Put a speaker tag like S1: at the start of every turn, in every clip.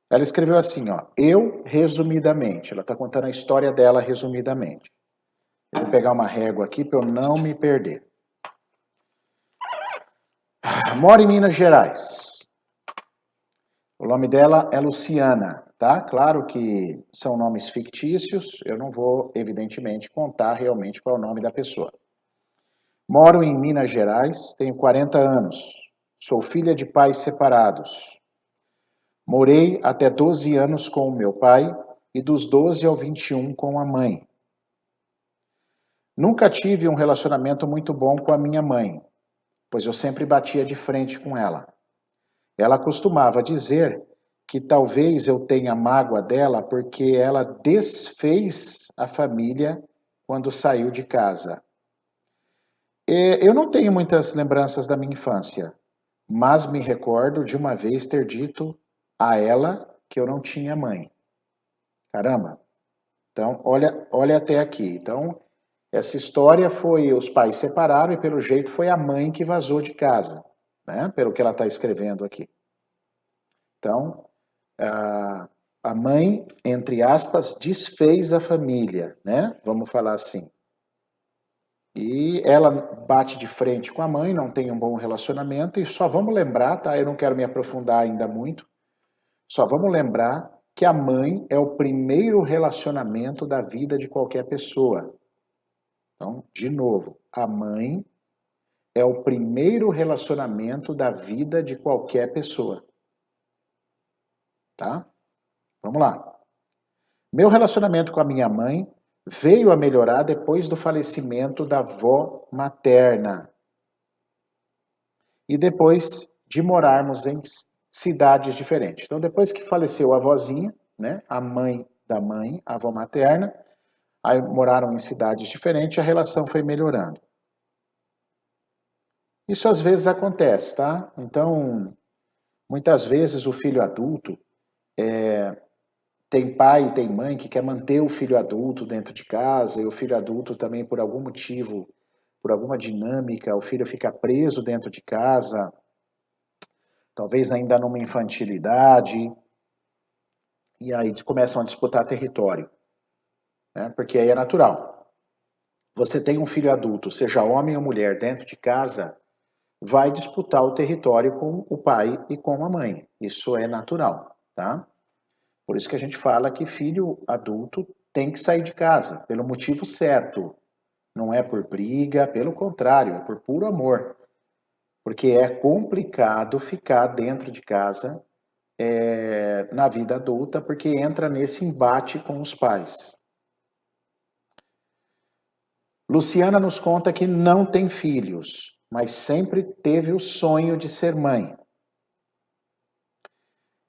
S1: Ela escreveu assim, ó, eu resumidamente. Ela está contando a história dela resumidamente. Eu vou pegar uma régua aqui para eu não me perder. Mora em Minas Gerais. O nome dela é Luciana, tá? Claro que são nomes fictícios, eu não vou, evidentemente, contar realmente qual é o nome da pessoa. Moro em Minas Gerais, tenho 40 anos, sou filha de pais separados. Morei até 12 anos com o meu pai e dos 12 ao 21 com a mãe. Nunca tive um relacionamento muito bom com a minha mãe, pois eu sempre batia de frente com ela. Ela costumava dizer que talvez eu tenha mágoa dela porque ela desfez a família quando saiu de casa. Eu não tenho muitas lembranças da minha infância, mas me recordo de uma vez ter dito a ela que eu não tinha mãe. Caramba! Então, olha até aqui. Então, essa história foi, os pais separaram e pelo jeito foi a mãe que vazou de casa, né? Pelo que ela está escrevendo aqui. Então, a mãe, entre aspas, desfez a família, né? Vamos falar assim. E ela bate de frente com a mãe, não tem um bom relacionamento, e só vamos lembrar, tá? Eu não quero me aprofundar ainda muito, só vamos lembrar que a mãe é o primeiro relacionamento da vida de qualquer pessoa. Então, de novo, a mãe é o primeiro relacionamento da vida de qualquer pessoa. Tá? Vamos lá. Meu relacionamento com a minha mãe veio a melhorar depois do falecimento da avó materna e depois de morarmos em cidades diferentes. Então, depois que faleceu a avózinha, né, a mãe da mãe, a avó materna, aí moraram em cidades diferentes, a relação foi melhorando. Isso às vezes acontece, tá? Então, muitas vezes o filho adulto tem pai e tem mãe que quer manter o filho adulto dentro de casa, e o filho adulto também, por algum motivo, por alguma dinâmica, o filho fica preso dentro de casa, talvez ainda numa infantilidade, e aí começam a disputar território, né? Porque aí é natural. Você tem um filho adulto, seja homem ou mulher, dentro de casa, vai disputar o território com o pai e com a mãe. Isso é natural, tá? Por isso que a gente fala que filho adulto tem que sair de casa, pelo motivo certo. Não é por briga, pelo contrário, é por puro amor. Porque é complicado ficar dentro de casa na vida adulta, porque entra nesse embate com os pais. Luciana nos conta que não tem filhos, mas sempre teve o sonho de ser mãe.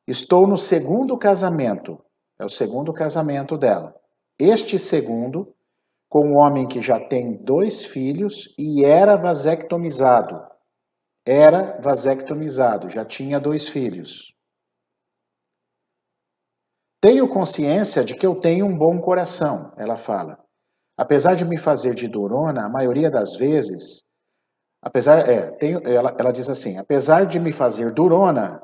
S1: Estou no segundo casamento, é o segundo casamento dela. Este segundo, com um homem que já tem 2 filhos e era vasectomizado. Era vasectomizado, já tinha 2 filhos. Tenho consciência de que eu tenho um bom coração, ela fala. Apesar de me fazer de durona, a maioria das vezes, ela diz assim, apesar de me fazer durona,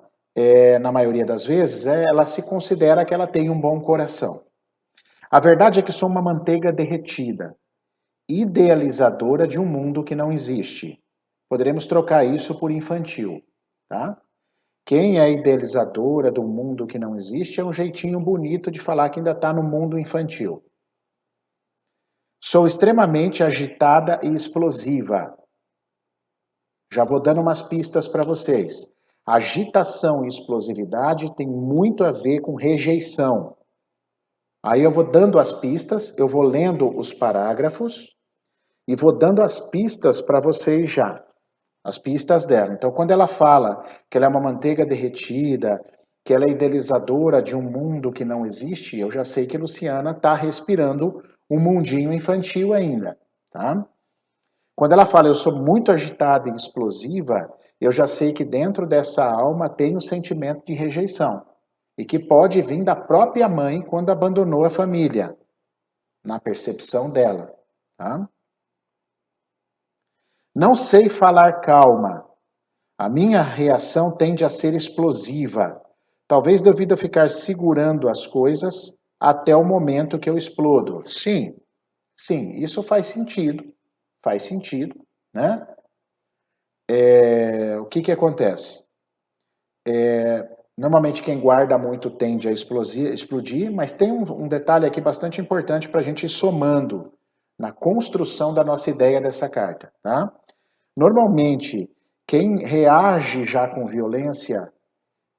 S1: na maioria das vezes, ela se considera que ela tem um bom coração. A verdade é que sou uma manteiga derretida, idealizadora de um mundo que não existe. Poderemos trocar isso por infantil, tá? Quem é idealizadora do mundo que não existe é um jeitinho bonito de falar que ainda está no mundo infantil. Sou extremamente agitada e explosiva. Já vou dando umas pistas para vocês. Agitação e explosividade tem muito a ver com rejeição. Aí eu vou dando as pistas, eu vou lendo os parágrafos e vou dando as pistas para vocês já. As pistas dela. Então, quando ela fala que ela é uma manteiga derretida, que ela é idealizadora de um mundo que não existe, eu já sei que Luciana está respirando um mundinho infantil ainda, tá? Quando ela fala eu sou muito agitada e explosiva, eu já sei que dentro dessa alma tem o sentimento de rejeição e que pode vir da própria mãe quando abandonou a família, na percepção dela, tá? Não sei falar calma. A minha reação tende a ser explosiva. Talvez devido a ficar segurando as coisas até o momento que eu explodo. Sim, sim, isso faz sentido, né? O que que acontece? Normalmente quem guarda muito tende a explodir, mas tem um detalhe aqui bastante importante para a gente ir somando na construção da nossa ideia dessa carta, tá? Normalmente, quem reage já com violência,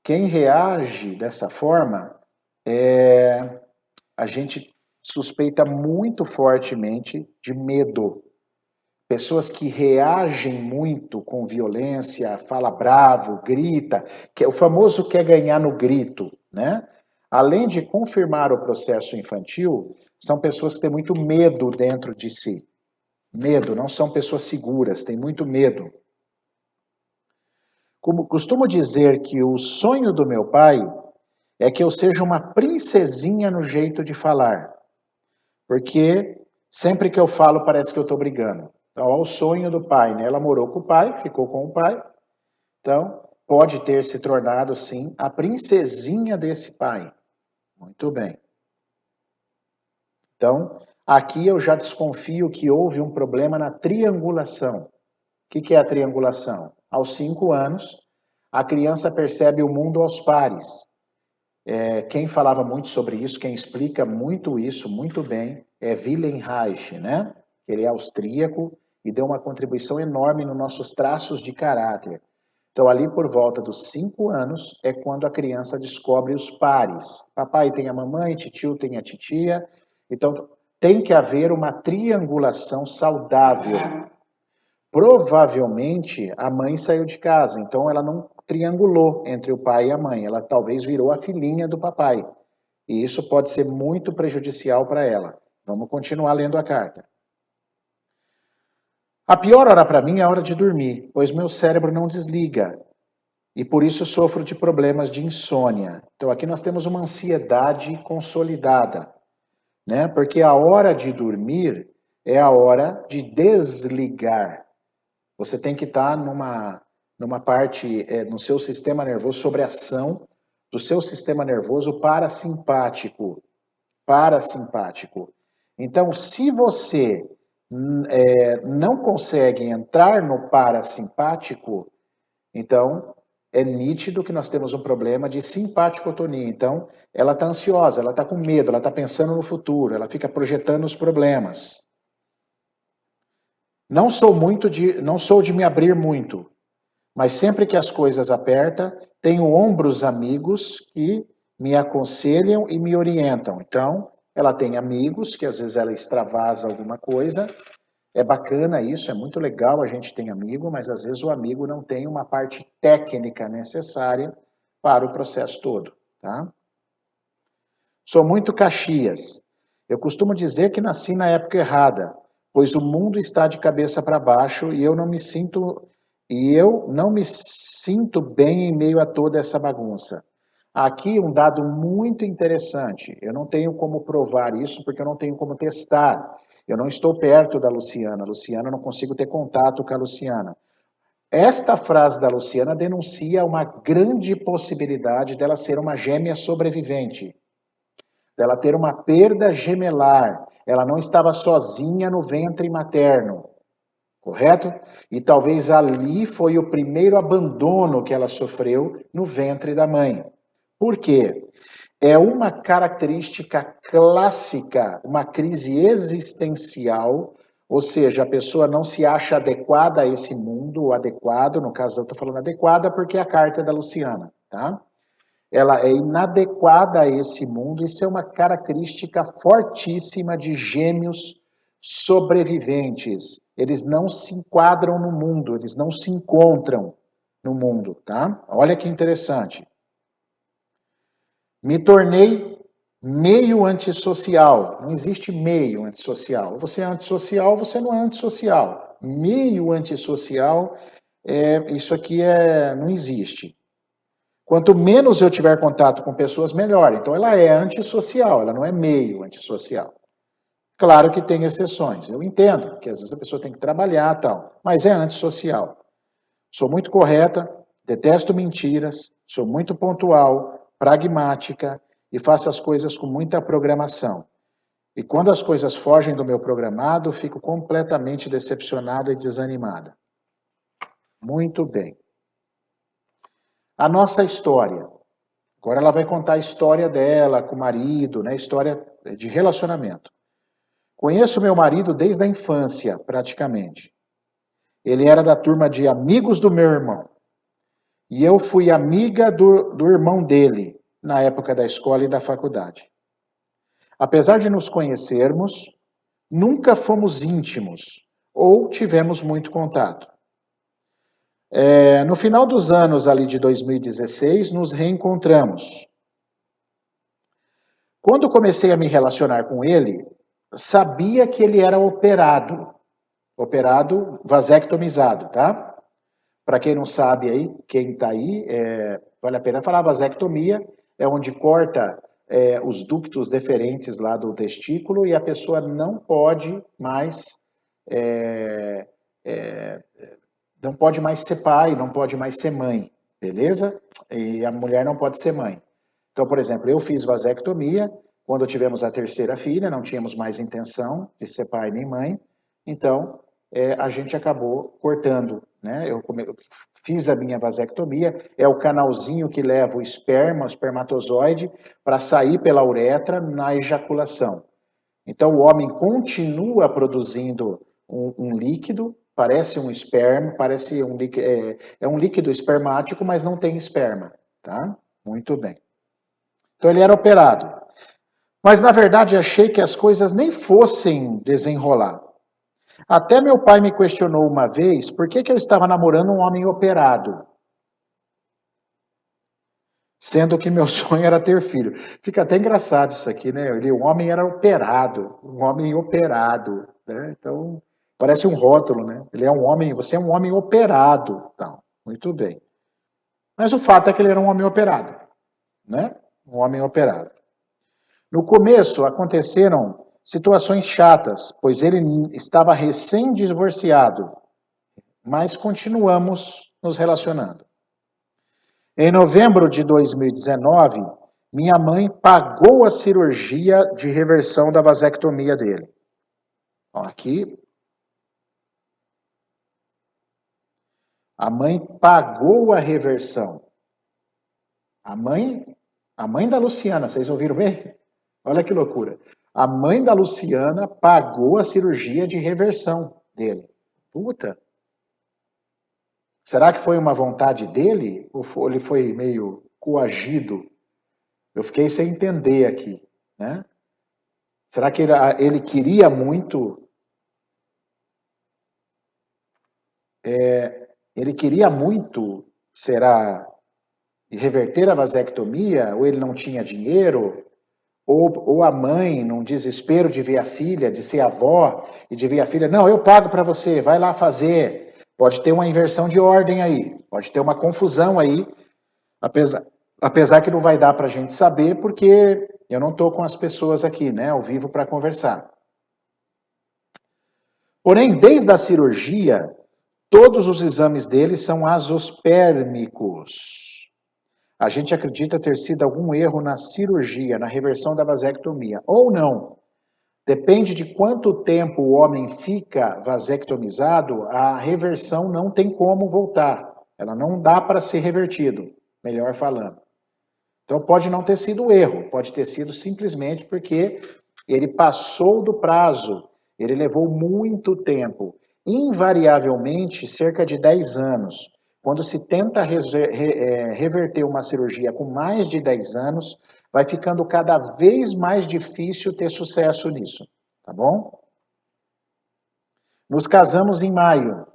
S1: quem reage dessa forma, a gente suspeita muito fortemente de medo. Pessoas que reagem muito com violência, fala bravo, grita, que é o famoso quer ganhar no grito, né? Além de confirmar o processo infantil, são pessoas que têm muito medo dentro de si. Medo, não são pessoas seguras, têm muito medo. Como costumo dizer que o sonho do meu pai é que eu seja uma princesinha no jeito de falar, porque sempre que eu falo parece que eu estou brigando. Então, é o sonho do pai, né? Ela morou com o pai, ficou com o pai, então pode ter se tornado, sim, a princesinha desse pai. Muito bem. Então, aqui eu já desconfio que houve um problema na triangulação. O que é a triangulação? Aos 5 anos, a criança percebe o mundo aos pares. Quem falava muito sobre isso, quem explica muito isso, muito bem, é Wilhelm Reich, né? Ele é austríaco e deu uma contribuição enorme nos nossos traços de caráter. Então, ali por volta dos 5 anos, é quando a criança descobre os pares. Papai tem a mamãe, titio tem a titia. Então, tem que haver uma triangulação saudável. Provavelmente a mãe saiu de casa, então ela não triangulou entre o pai e a mãe, ela talvez virou a filhinha do papai. E isso pode ser muito prejudicial para ela. Vamos continuar lendo a carta. A pior hora para mim é a hora de dormir, pois meu cérebro não desliga e por isso sofro de problemas de insônia. Então aqui nós temos uma ansiedade consolidada, né? Porque a hora de dormir é a hora de desligar. Você tem que estar numa parte, no seu sistema nervoso, sobre a ação do seu sistema nervoso parasimpático. Parasimpático. Então, se você não consegue entrar no parasimpático, então é nítido que nós temos um problema de simpaticotonia. Então, ela está ansiosa, ela está com medo, ela está pensando no futuro, ela fica projetando os problemas. Não sou de me abrir muito, mas sempre que as coisas apertam, tenho ombros amigos que me aconselham e me orientam. Então, ela tem amigos que às vezes ela extravasa alguma coisa. É bacana isso, é muito legal a gente ter amigo, mas às vezes o amigo não tem uma parte técnica necessária para o processo todo, tá? Sou muito Caxias. Eu costumo dizer que nasci na época errada, pois o mundo está de cabeça para baixo e eu não me sinto bem em meio a toda essa bagunça. Aqui um dado muito interessante. Eu não tenho como provar isso porque eu não tenho como testar. Eu não estou perto da Luciana. Luciana, eu não consigo ter contato com a Luciana. Esta frase da Luciana denuncia uma grande possibilidade dela ser uma gêmea sobrevivente, dela ter uma perda gemelar. Ela não estava sozinha no ventre materno, correto? E talvez ali foi o primeiro abandono que ela sofreu no ventre da mãe. Por quê? É uma característica clássica, uma crise existencial, ou seja, a pessoa não se acha adequada a esse mundo, ou adequado, no caso eu estou falando adequada porque é a carta é da Luciana, tá? Ela é inadequada a esse mundo, isso é uma característica fortíssima de gêmeos sobreviventes. Eles não se enquadram no mundo, eles não se encontram no mundo, tá? Olha que interessante. Me tornei meio antissocial. Não existe meio antissocial. Você é antissocial, você não é antissocial. Meio antissocial, isso aqui não existe. Quanto menos eu tiver contato com pessoas, melhor. Então, ela é antissocial, ela não é meio antissocial. Claro que tem exceções, eu entendo, que às vezes a pessoa tem que trabalhar e tal, mas é antissocial. Sou muito correta, detesto mentiras, sou muito pontual, pragmática e faço as coisas com muita programação. E quando as coisas fogem do meu programado, fico completamente decepcionada e desanimada. Muito bem. A nossa história. Agora ela vai contar a história dela com o marido, né? História de relacionamento. Conheço meu marido desde a infância, praticamente. Ele era da turma de amigos do meu irmão. E eu fui amiga do irmão dele, na época da escola e da faculdade. Apesar de nos conhecermos, nunca fomos íntimos ou tivemos muito contato. No final dos anos ali de 2016, nos reencontramos. Quando comecei a me relacionar com ele, sabia que ele era operado vasectomizado, tá? Para quem não sabe aí, quem tá aí, vale a pena falar, vasectomia é onde corta os ductos deferentes lá do testículo e a pessoa não pode mais não pode mais ser pai, não pode mais ser mãe, beleza? E a mulher não pode ser mãe. Então, por exemplo, eu fiz vasectomia quando tivemos a terceira filha, não tínhamos mais intenção de ser pai nem mãe, então a gente acabou cortando, né? Eu fiz a minha vasectomia, é o canalzinho que leva o esperma, o espermatozoide, para sair pela uretra na ejaculação. Então o homem continua produzindo um líquido, parece um esperma, parece um líquido, é um líquido espermático, mas não tem esperma, tá? Muito bem. Então ele era operado. Mas na verdade achei que as coisas nem fossem desenrolar. Até meu pai me questionou uma vez por que eu estava namorando um homem operado. Sendo que meu sonho era ter filho. Fica até engraçado isso aqui, né? Um homem era operado, um homem operado, né? Então, parece um rótulo, né? Ele é um homem, você é um homem operado. Então, muito bem. Mas o fato é que ele era um homem operado, né? Um homem operado. No começo aconteceram situações chatas, pois ele estava recém-divorciado, mas continuamos nos relacionando. Em novembro de 2019, minha mãe pagou a cirurgia de reversão da vasectomia dele. Aqui, a mãe pagou a reversão. A mãe da Luciana, vocês ouviram bem? Olha que loucura. A mãe da Luciana pagou a cirurgia de reversão dele. Puta. Será que foi uma vontade dele? Ou ele foi meio coagido? Eu fiquei sem entender aqui, né? Será que ele queria muito? Ele queria muito, será, reverter a vasectomia? Ou ele não tinha dinheiro? Ou a mãe, num desespero de ver a filha, de ser avó, e de ver a filha, não, eu pago para você, vai lá fazer. Pode ter uma inversão de ordem aí, pode ter uma confusão aí, apesar que não vai dar para a gente saber, porque eu não estou com as pessoas aqui, né, ao vivo para conversar. Porém, desde a cirurgia, todos os exames dele são azospérmicos. A gente acredita ter sido algum erro na cirurgia, na reversão da vasectomia, ou não. Depende de quanto tempo o homem fica vasectomizado, a reversão não tem como voltar. Ela não dá para ser revertido, melhor falando. Então pode não ter sido erro, pode ter sido simplesmente porque ele passou do prazo, ele levou muito tempo, invariavelmente cerca de 10 anos. Quando se tenta reverter uma cirurgia com mais de 10 anos, vai ficando cada vez mais difícil ter sucesso nisso, tá bom? Nos casamos em maio.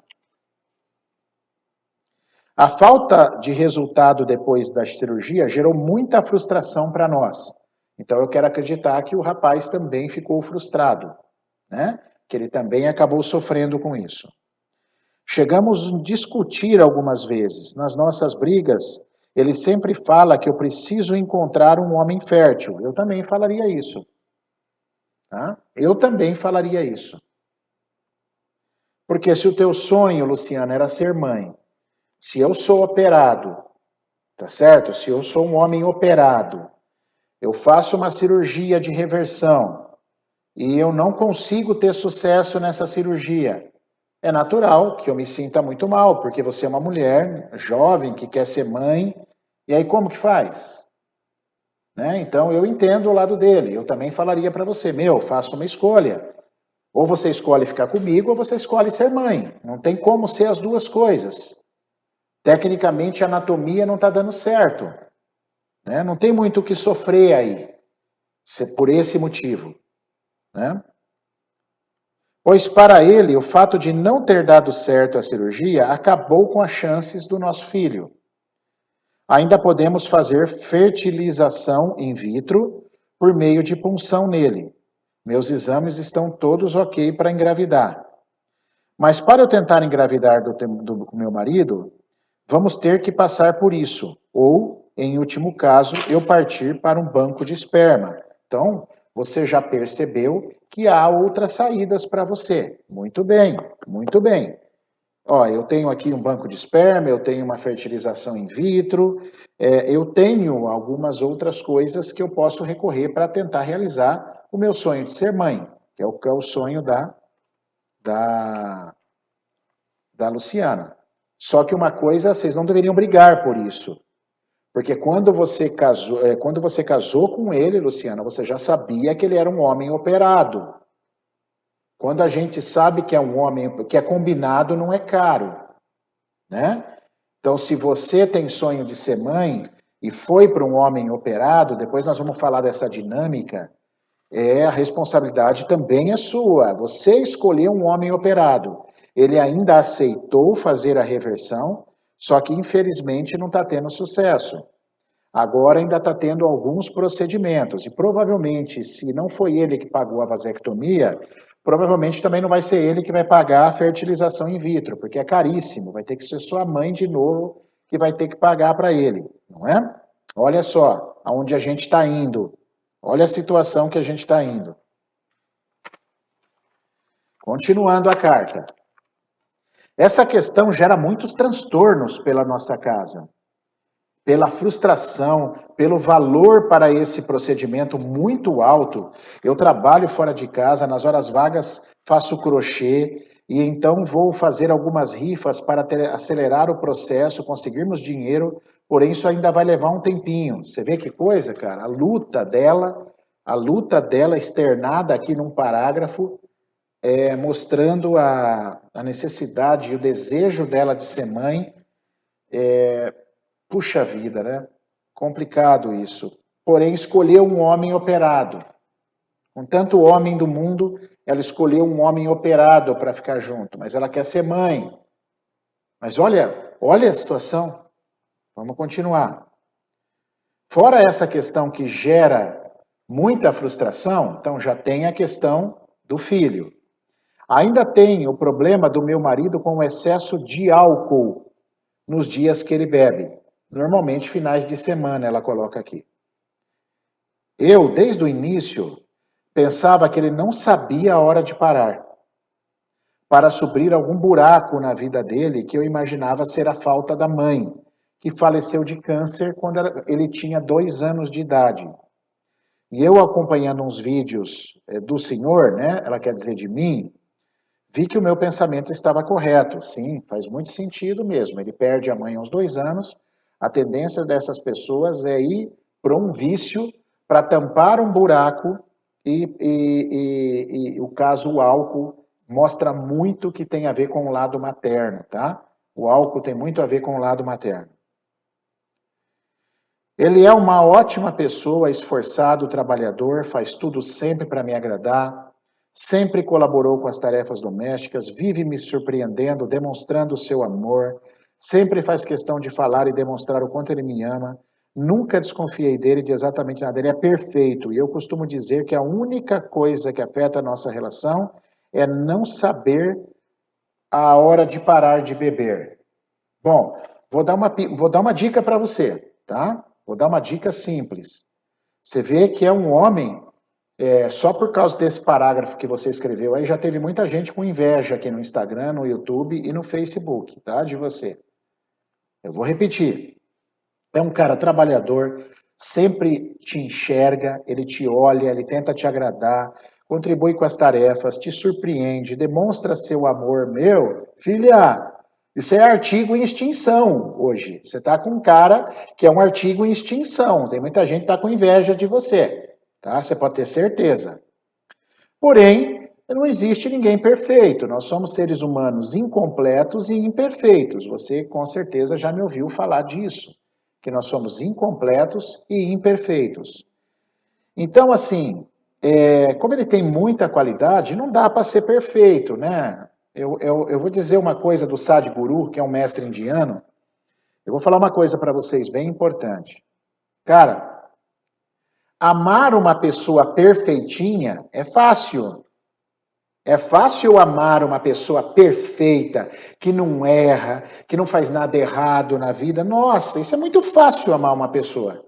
S1: A falta de resultado depois da cirurgia gerou muita frustração para nós. Então eu quero acreditar que o rapaz também ficou frustrado, né? Que ele também acabou sofrendo com isso. Chegamos a discutir algumas vezes. Nas nossas brigas, ele sempre fala que eu preciso encontrar um homem fértil. Eu também falaria isso. Tá? Eu também falaria isso. Porque se o teu sonho, Luciana, era ser mãe, se eu sou operado tá certo? Se eu sou um homem operado, eu faço uma cirurgia de reversão e eu não consigo ter sucesso nessa cirurgia, é natural que eu me sinta muito mal, porque você é uma mulher jovem que quer ser mãe, e aí como que faz? Né? Então eu entendo o lado dele, eu também falaria para você, faça uma escolha. Ou você escolhe ficar comigo, ou você escolhe ser mãe. Não tem como ser as duas coisas. Tecnicamente, a anatomia não está dando certo. Né? Não tem muito o que sofrer aí, por esse motivo. Né? Pois para ele, o fato de não ter dado certo a cirurgia acabou com as chances do nosso filho. Ainda podemos fazer fertilização in vitro por meio de punção nele. Meus exames estão todos ok para engravidar. Mas para eu tentar engravidar do meu marido, vamos ter que passar por isso. Ou, em último caso, eu partir para um banco de esperma. Então, você já percebeu que há outras saídas para você. Muito bem, muito bem. Ó, eu tenho aqui um banco de esperma, eu tenho uma fertilização in vitro, eu tenho algumas outras coisas que eu posso recorrer para tentar realizar o meu sonho de ser mãe, que é o sonho da, da Luciana. Só que uma coisa, vocês não deveriam brigar por isso. Porque quando você casou com ele, Luciana, você já sabia que ele era um homem operado. Quando a gente sabe que é um homem que é combinado, não é caro, né? Então, se você tem sonho de ser mãe e foi para um homem operado, depois nós vamos falar dessa dinâmica, a responsabilidade também é sua. Você escolheu um homem operado. Ele ainda aceitou fazer a reversão, só que infelizmente não está tendo sucesso. Agora ainda está tendo alguns procedimentos, e provavelmente, se não foi ele que pagou a vasectomia, provavelmente também não vai ser ele que vai pagar a fertilização in vitro, porque é caríssimo, vai ter que ser sua mãe de novo que vai ter que pagar para ele, não é? Olha só aonde a gente está indo, olha a situação que a gente está indo. Continuando a carta. Essa questão gera muitos transtornos pela nossa casa. Pela frustração, pelo valor para esse procedimento muito alto. Eu trabalho fora de casa, nas horas vagas faço crochê e então vou fazer algumas rifas para acelerar o processo, conseguirmos dinheiro, porém isso ainda vai levar um tempinho. Você vê que coisa, cara? A luta dela externada aqui num parágrafo, mostrando a necessidade e o desejo dela de ser mãe. Puxa vida, né? Complicado isso. Porém, escolheu um homem operado. Com tanto homem do mundo, ela escolheu um homem operado para ficar junto, mas ela quer ser mãe. Mas olha a situação. Vamos continuar. Fora essa questão que gera muita frustração, então já tem a questão do filho. Ainda tem o problema do meu marido com o excesso de álcool nos dias que ele bebe. Normalmente, finais de semana, ela coloca aqui. Eu, desde o início, pensava que ele não sabia a hora de parar, para suprir algum buraco na vida dele que eu imaginava ser a falta da mãe, que faleceu de câncer quando ele tinha 2 anos de idade. E eu, acompanhando uns vídeos do senhor, né, ela quer dizer de mim, vi que o meu pensamento estava correto. Sim, faz muito sentido mesmo. Ele perde a mãe aos 2 anos. A tendência dessas pessoas é ir para um vício, para tampar um buraco, e o caso o álcool mostra muito que tem a ver com o lado materno, tá? O álcool tem muito a ver com o lado materno. Ele é uma ótima pessoa, esforçado, trabalhador, faz tudo sempre para me agradar, sempre colaborou com as tarefas domésticas, vive me surpreendendo, demonstrando o seu amor, sempre faz questão de falar e demonstrar o quanto ele me ama. Nunca desconfiei dele de exatamente nada. Ele é perfeito. E eu costumo dizer que a única coisa que afeta a nossa relação é não saber a hora de parar de beber. Bom, vou dar uma dica para você, tá? Vou dar uma dica simples. Você vê que é um homem, só por causa desse parágrafo que você escreveu aí, já teve muita gente com inveja aqui no Instagram, no YouTube e no Facebook, tá? De você. Eu vou repetir. É um cara trabalhador, sempre te enxerga, ele te olha, ele tenta te agradar, contribui com as tarefas, te surpreende, demonstra seu amor. Meu, filha, isso é artigo em extinção hoje. Você está com um cara que é um artigo em extinção. Tem muita gente que está com inveja de você, tá? Você pode ter certeza. Porém, não existe ninguém perfeito. Nós somos seres humanos incompletos e imperfeitos. Você com certeza já me ouviu falar disso, que nós somos incompletos e imperfeitos. Então, assim, como ele tem muita qualidade, não dá para ser perfeito, né? Eu vou dizer uma coisa do Sadhguru, que é um mestre indiano. Eu vou falar uma coisa para vocês bem importante. Cara, amar uma pessoa perfeitinha é fácil. É fácil amar uma pessoa perfeita, que não erra, que não faz nada errado na vida. Nossa, isso é muito fácil amar uma pessoa.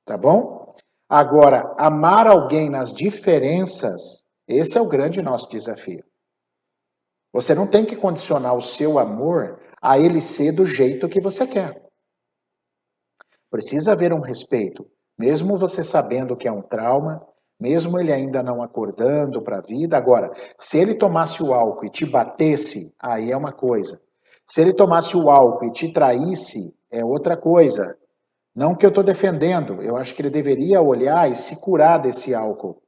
S1: Tá bom? Agora, amar alguém nas diferenças, esse é o grande nosso desafio. Você não tem que condicionar o seu amor a ele ser do jeito que você quer. Precisa haver um respeito, mesmo você sabendo que é um trauma, mesmo ele ainda não acordando para a vida. Agora, se ele tomasse o álcool e te batesse, aí é uma coisa. Se ele tomasse o álcool e te traísse, é outra coisa. Não que eu estou defendendo, eu acho que ele deveria olhar e se curar desse álcool.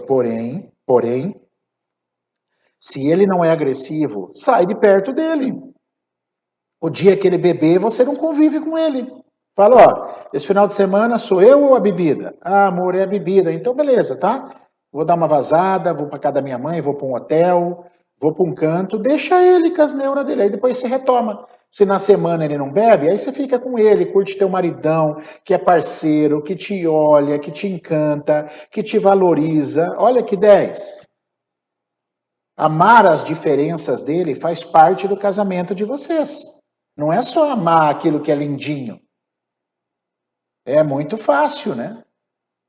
S1: Porém, se ele não é agressivo, sai de perto dele. O dia que ele beber, você não convive com ele. Fala, ó, esse final de semana sou eu ou a bebida? Ah, amor, é a bebida. Então, beleza, tá? Vou dar uma vazada, vou para casa da minha mãe, vou para um hotel, vou para um canto, deixa ele com as neuras dele, aí depois você retoma. Se na semana ele não bebe, aí você fica com ele, curte teu maridão, que é parceiro, que te olha, que te encanta, que te valoriza. Olha que 10. Amar as diferenças dele faz parte do casamento de vocês. Não é só amar aquilo que é lindinho. É muito fácil, né?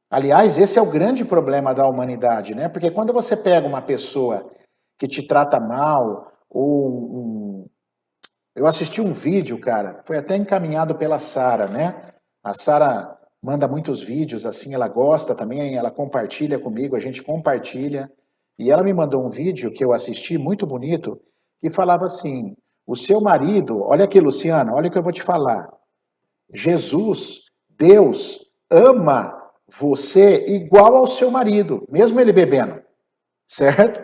S1: Aliás, esse é o grande problema da humanidade, né? Porque quando você pega uma pessoa que te trata mal, eu assisti um vídeo, cara, foi até encaminhado pela Sara, né? A Sara manda muitos vídeos, assim, ela gosta também, ela compartilha comigo, a gente compartilha. E ela me mandou um vídeo que eu assisti, muito bonito, que falava assim: o seu marido, olha aqui, Luciana, olha o que eu vou te falar. Jesus, Deus, ama você igual ao seu marido, mesmo ele bebendo, certo?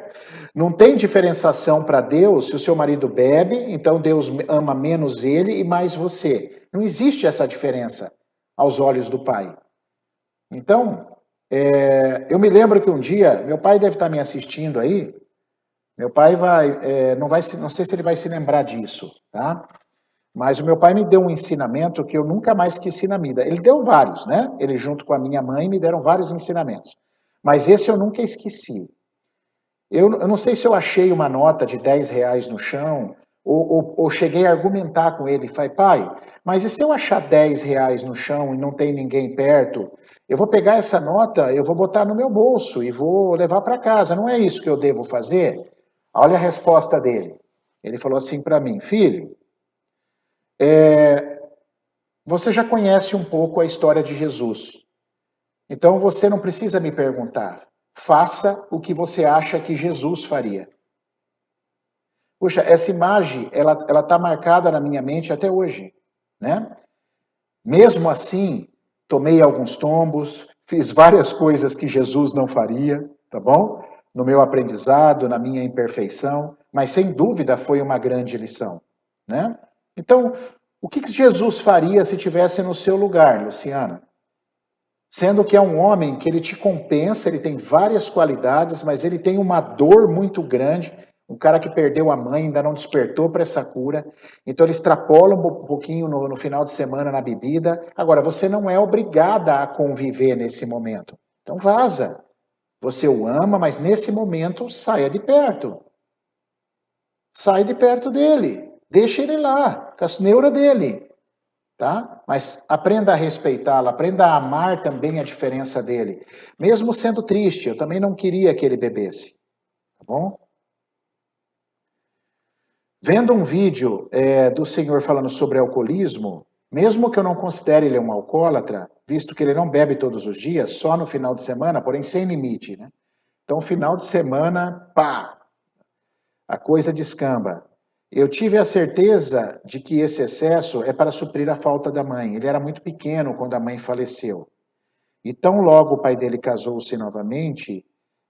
S1: Não tem diferenciação para Deus se o seu marido bebe, então Deus ama menos ele e mais você. Não existe essa diferença aos olhos do Pai. Então, eu me lembro que um dia, meu pai deve estar me assistindo aí, meu pai não sei se ele vai se lembrar disso, tá? Mas o meu pai me deu um ensinamento que eu nunca mais esqueci na vida. Ele deu vários, né? Ele junto com a minha mãe me deram vários ensinamentos. Mas esse eu nunca esqueci. Eu não sei se eu achei uma nota de R$ 10 no chão ou cheguei a argumentar com ele. Falei, pai, mas e se eu achar R$ 10 no chão e não tem ninguém perto? Eu vou pegar essa nota, eu vou botar no meu bolso e vou levar para casa. Não é isso que eu devo fazer? Olha a resposta dele. Ele falou assim para mim, filho, você já conhece um pouco a história de Jesus. Então você não precisa me perguntar. Faça o que você acha que Jesus faria. Puxa, essa imagem, ela está marcada na minha mente até hoje, né? Mesmo assim, tomei alguns tombos, fiz várias coisas que Jesus não faria, tá bom? No meu aprendizado, na minha imperfeição, mas sem dúvida foi uma grande lição, né? Então, o que Jesus faria se tivesse no seu lugar, Luciana? Sendo que é um homem que ele te compensa, ele tem várias qualidades, mas ele tem uma dor muito grande. Um cara que perdeu a mãe, ainda não despertou para essa cura. Então ele extrapola um pouquinho no final de semana na bebida. Agora, você não é obrigada a conviver nesse momento. Então vaza. Você o ama, mas nesse momento saia de perto. Sai de perto dele. Deixa ele lá, com as neuras dele. Tá? Mas aprenda a respeitá-lo, aprenda a amar também a diferença dele. Mesmo sendo triste, eu também não queria que ele bebesse. Tá bom? Vendo um vídeo do senhor falando sobre alcoolismo, mesmo que eu não considere ele um alcoólatra, visto que ele não bebe todos os dias, só no final de semana, porém sem limite, né? Então, final de semana, pá, a coisa descamba. Eu tive a certeza de que esse excesso é para suprir a falta da mãe. Ele era muito pequeno quando a mãe faleceu. E tão logo o pai dele casou-se novamente,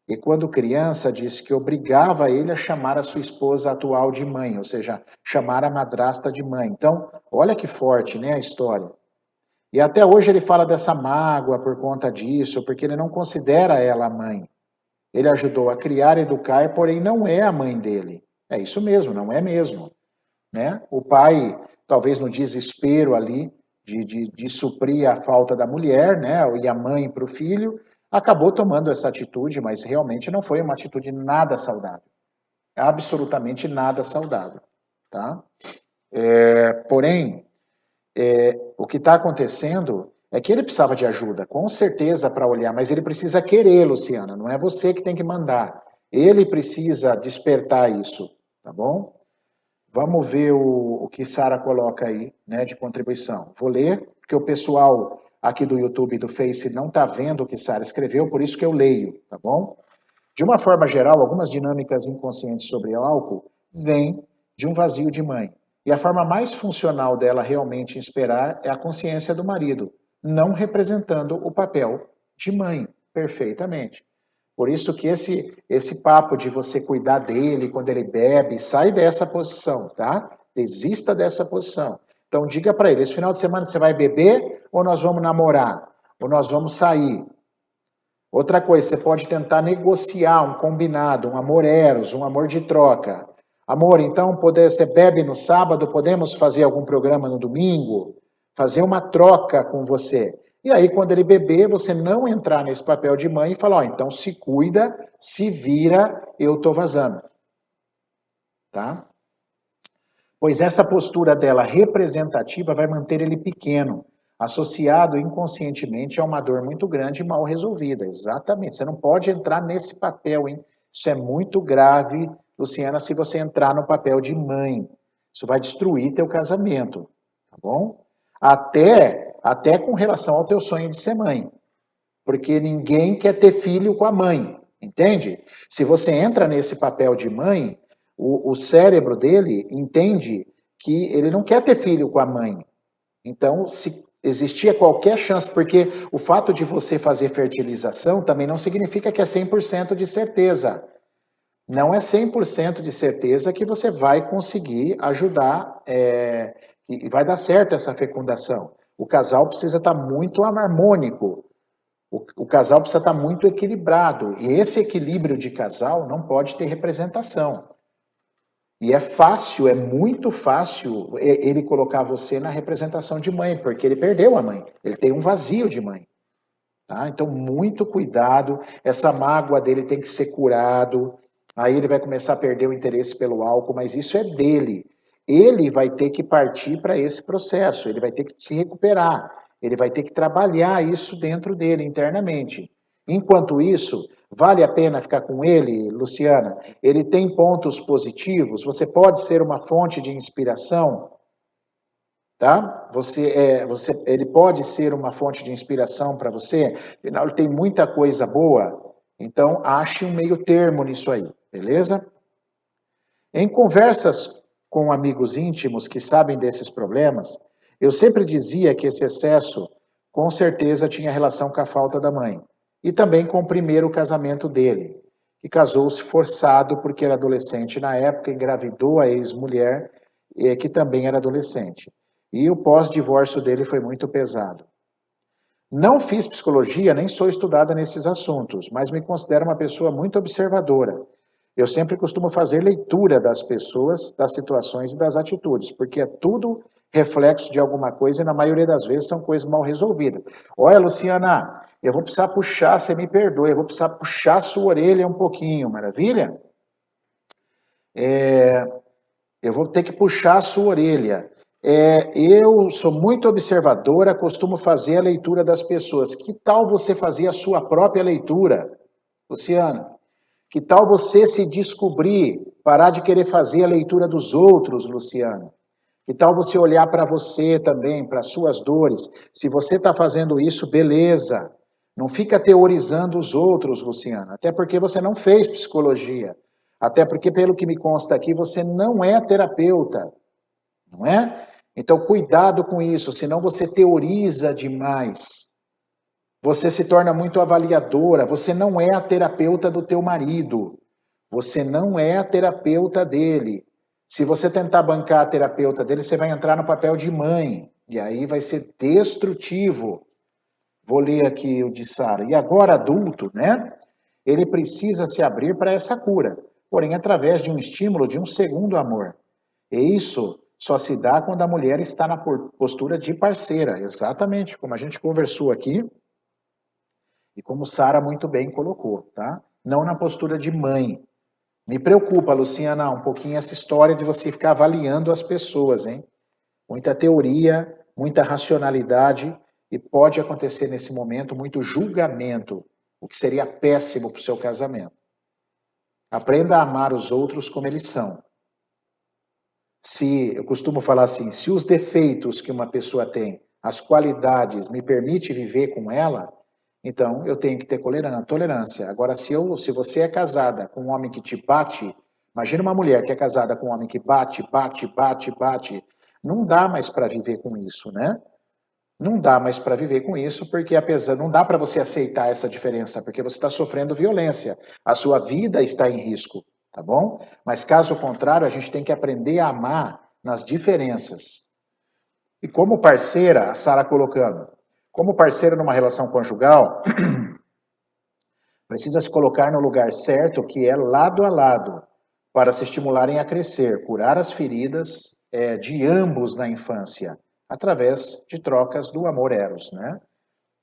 S1: e quando criança disse que obrigava ele a chamar a sua esposa atual de mãe, ou seja, chamar a madrasta de mãe. Então, olha que forte, né, a história. E até hoje ele fala dessa mágoa por conta disso, porque ele não considera ela a mãe. Ele ajudou a criar, educar, porém não é a mãe dele. É isso mesmo, não é mesmo, né? O pai, talvez no desespero ali de suprir a falta da mulher, né? E a mãe para o filho, acabou tomando essa atitude, mas realmente não foi uma atitude nada saudável. Absolutamente nada saudável, tá? Porém, o que está acontecendo é que ele precisava de ajuda, com certeza, para olhar, mas ele precisa querer, Luciana, não é você que tem que mandar. Ele precisa despertar isso, tá bom? Vamos ver o que Sara coloca aí, né, de contribuição. Vou ler, porque o pessoal aqui do YouTube e do Face não está vendo o que Sara escreveu, por isso que eu leio, tá bom? De uma forma geral, algumas dinâmicas inconscientes sobre o álcool vêm de um vazio de mãe. E a forma mais funcional dela realmente esperar é a consciência do marido, não representando o papel de mãe, perfeitamente. Por isso que esse papo de você cuidar dele quando ele bebe, sai dessa posição, tá? Desista dessa posição. Então diga para ele, esse final de semana você vai beber ou nós vamos namorar? Ou nós vamos sair? Outra coisa, você pode tentar negociar um combinado, um amor eros, um amor de troca. Amor, então você bebe no sábado, podemos fazer algum programa no domingo? Fazer uma troca com você. E aí, quando ele beber, você não entrar nesse papel de mãe e falar, ó, então se cuida, se vira, eu tô vazando. Tá? Pois essa postura dela representativa vai manter ele pequeno, associado inconscientemente a uma dor muito grande e mal resolvida. Exatamente. Você não pode entrar nesse papel, hein? Isso é muito grave, Luciana, se você entrar no papel de mãe. Isso vai destruir teu casamento, tá bom? Até com relação ao teu sonho de ser mãe. Porque ninguém quer ter filho com a mãe, entende? Se você entra nesse papel de mãe, o cérebro dele entende que ele não quer ter filho com a mãe. Então, se existia qualquer chance, porque o fato de você fazer fertilização também não significa que é 100% de certeza. Não é 100% de certeza que você vai conseguir ajudar e vai dar certo essa fecundação. O casal precisa estar muito harmônico. O casal precisa estar muito equilibrado. E esse equilíbrio de casal não pode ter representação. E é fácil, é muito fácil ele colocar você na representação de mãe, porque ele perdeu a mãe. Ele tem um vazio de mãe. Tá? Então, muito cuidado. Essa mágoa dele tem que ser curado. Aí ele vai começar a perder o interesse pelo álcool, mas isso é dele. Ele vai ter que partir para esse processo, ele vai ter que se recuperar, ele vai ter que trabalhar isso dentro dele internamente. Enquanto isso, vale a pena ficar com ele, Luciana? Ele tem pontos positivos, você pode ser uma fonte de inspiração, tá? Ele pode ser uma fonte de inspiração para você, afinal ele tem muita coisa boa, então ache um meio termo nisso aí, beleza? Em conversas com amigos íntimos que sabem desses problemas, eu sempre dizia que esse excesso com certeza tinha relação com a falta da mãe. E também com o primeiro casamento dele, que casou-se forçado porque era adolescente na época, engravidou a ex-mulher, que também era adolescente. E o pós-divórcio dele foi muito pesado. Não fiz psicologia, nem sou estudada nesses assuntos, mas me considero uma pessoa muito observadora. Eu sempre costumo fazer leitura das pessoas, das situações e das atitudes, porque é tudo reflexo de alguma coisa e na maioria das vezes são coisas mal resolvidas. Olha, Luciana, eu vou precisar puxar, você me perdoe, eu vou precisar puxar a sua orelha um pouquinho, maravilha? Eu vou ter que puxar a sua orelha. Eu sou muito observadora, costumo fazer a leitura das pessoas. Que tal você fazer a sua própria leitura, Luciana? Que tal você se descobrir, parar de querer fazer a leitura dos outros, Luciana? Que tal você olhar para você também, para as suas dores? Se você está fazendo isso, beleza. Não fica teorizando os outros, Luciana. Até porque você não fez psicologia. Até porque, pelo que me consta aqui, você não é terapeuta. Não é? Então, cuidado com isso, senão você teoriza demais. Você se torna muito avaliadora. Você não é a terapeuta do teu marido. Você não é a terapeuta dele. Se você tentar bancar a terapeuta dele, você vai entrar no papel de mãe. E aí vai ser destrutivo. Vou ler aqui o de Sara. E agora, adulto, né? Ele precisa se abrir para essa cura, porém através de um estímulo de um segundo amor. E isso só se dá quando a mulher está na postura de parceira, exatamente como a gente conversou aqui e como Sara muito bem colocou, tá? Não na postura de mãe. Me preocupa, Luciana, um pouquinho essa história de você ficar avaliando as pessoas, hein? Muita teoria, muita racionalidade e pode acontecer nesse momento muito julgamento, o que seria péssimo para o seu casamento. Aprenda a amar os outros como eles são. Se eu costumo falar assim, se os defeitos que uma pessoa tem, as qualidades me permite viver com ela, então eu tenho que ter tolerância. Agora, se você é casada com um homem que te bate, imagina uma mulher que é casada com um homem que bate, não dá mais para viver com isso, né? Não dá mais para viver com isso, porque apesar, não dá para você aceitar essa diferença, porque você está sofrendo violência, a sua vida está em risco, tá bom? Mas caso contrário, a gente tem que aprender a amar nas diferenças. E como parceira, a Sara colocando, como parceira numa relação conjugal, precisa se colocar no lugar certo, que é lado a lado, para se estimularem a crescer, curar as feridas de ambos na infância, através de trocas do amor eros, né?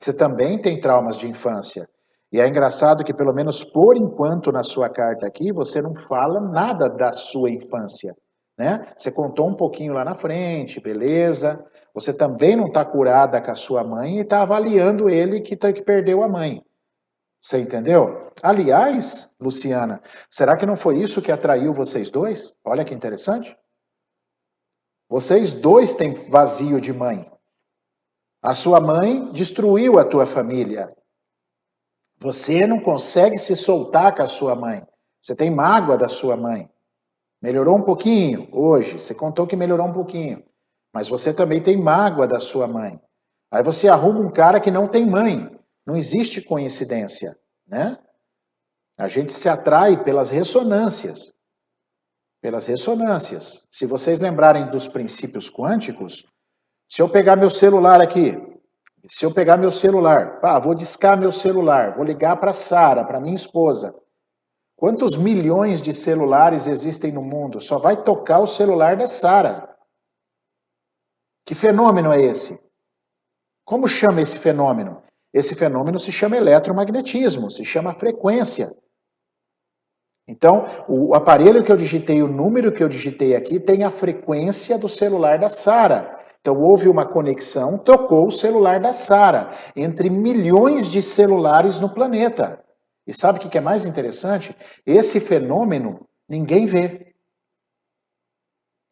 S1: Você também tem traumas de infância. E é engraçado que, pelo menos por enquanto, na sua carta aqui, você não fala nada da sua infância, né? Você contou um pouquinho lá na frente, beleza. Você também não está curada com a sua mãe e está avaliando ele que perdeu a mãe. Você entendeu? Aliás, Luciana, será que não foi isso que atraiu vocês dois? Olha que interessante. Vocês dois têm vazio de mãe. A sua mãe destruiu a tua família. Você não consegue se soltar com a sua mãe. Você tem mágoa da sua mãe. Melhorou um pouquinho hoje. Você contou que melhorou um pouquinho. Mas você também tem mágoa da sua mãe. Aí você arruma um cara que não tem mãe. Não existe coincidência, né? A gente se atrai pelas ressonâncias. Pelas ressonâncias. Se vocês lembrarem dos princípios quânticos, se eu pegar meu celular aqui, vou discar meu celular, vou ligar para Sara, para minha esposa. Quantos milhões de celulares existem no mundo? Só vai tocar o celular da Sara. Que fenômeno é esse? Como chama esse fenômeno? Esse fenômeno se chama eletromagnetismo, se chama frequência. Então, o aparelho que eu digitei, o número que eu digitei aqui, tem a frequência do celular da Sara. Então, houve uma conexão, trocou o celular da Sara entre milhões de celulares no planeta. E sabe o que é mais interessante? Esse fenômeno ninguém vê.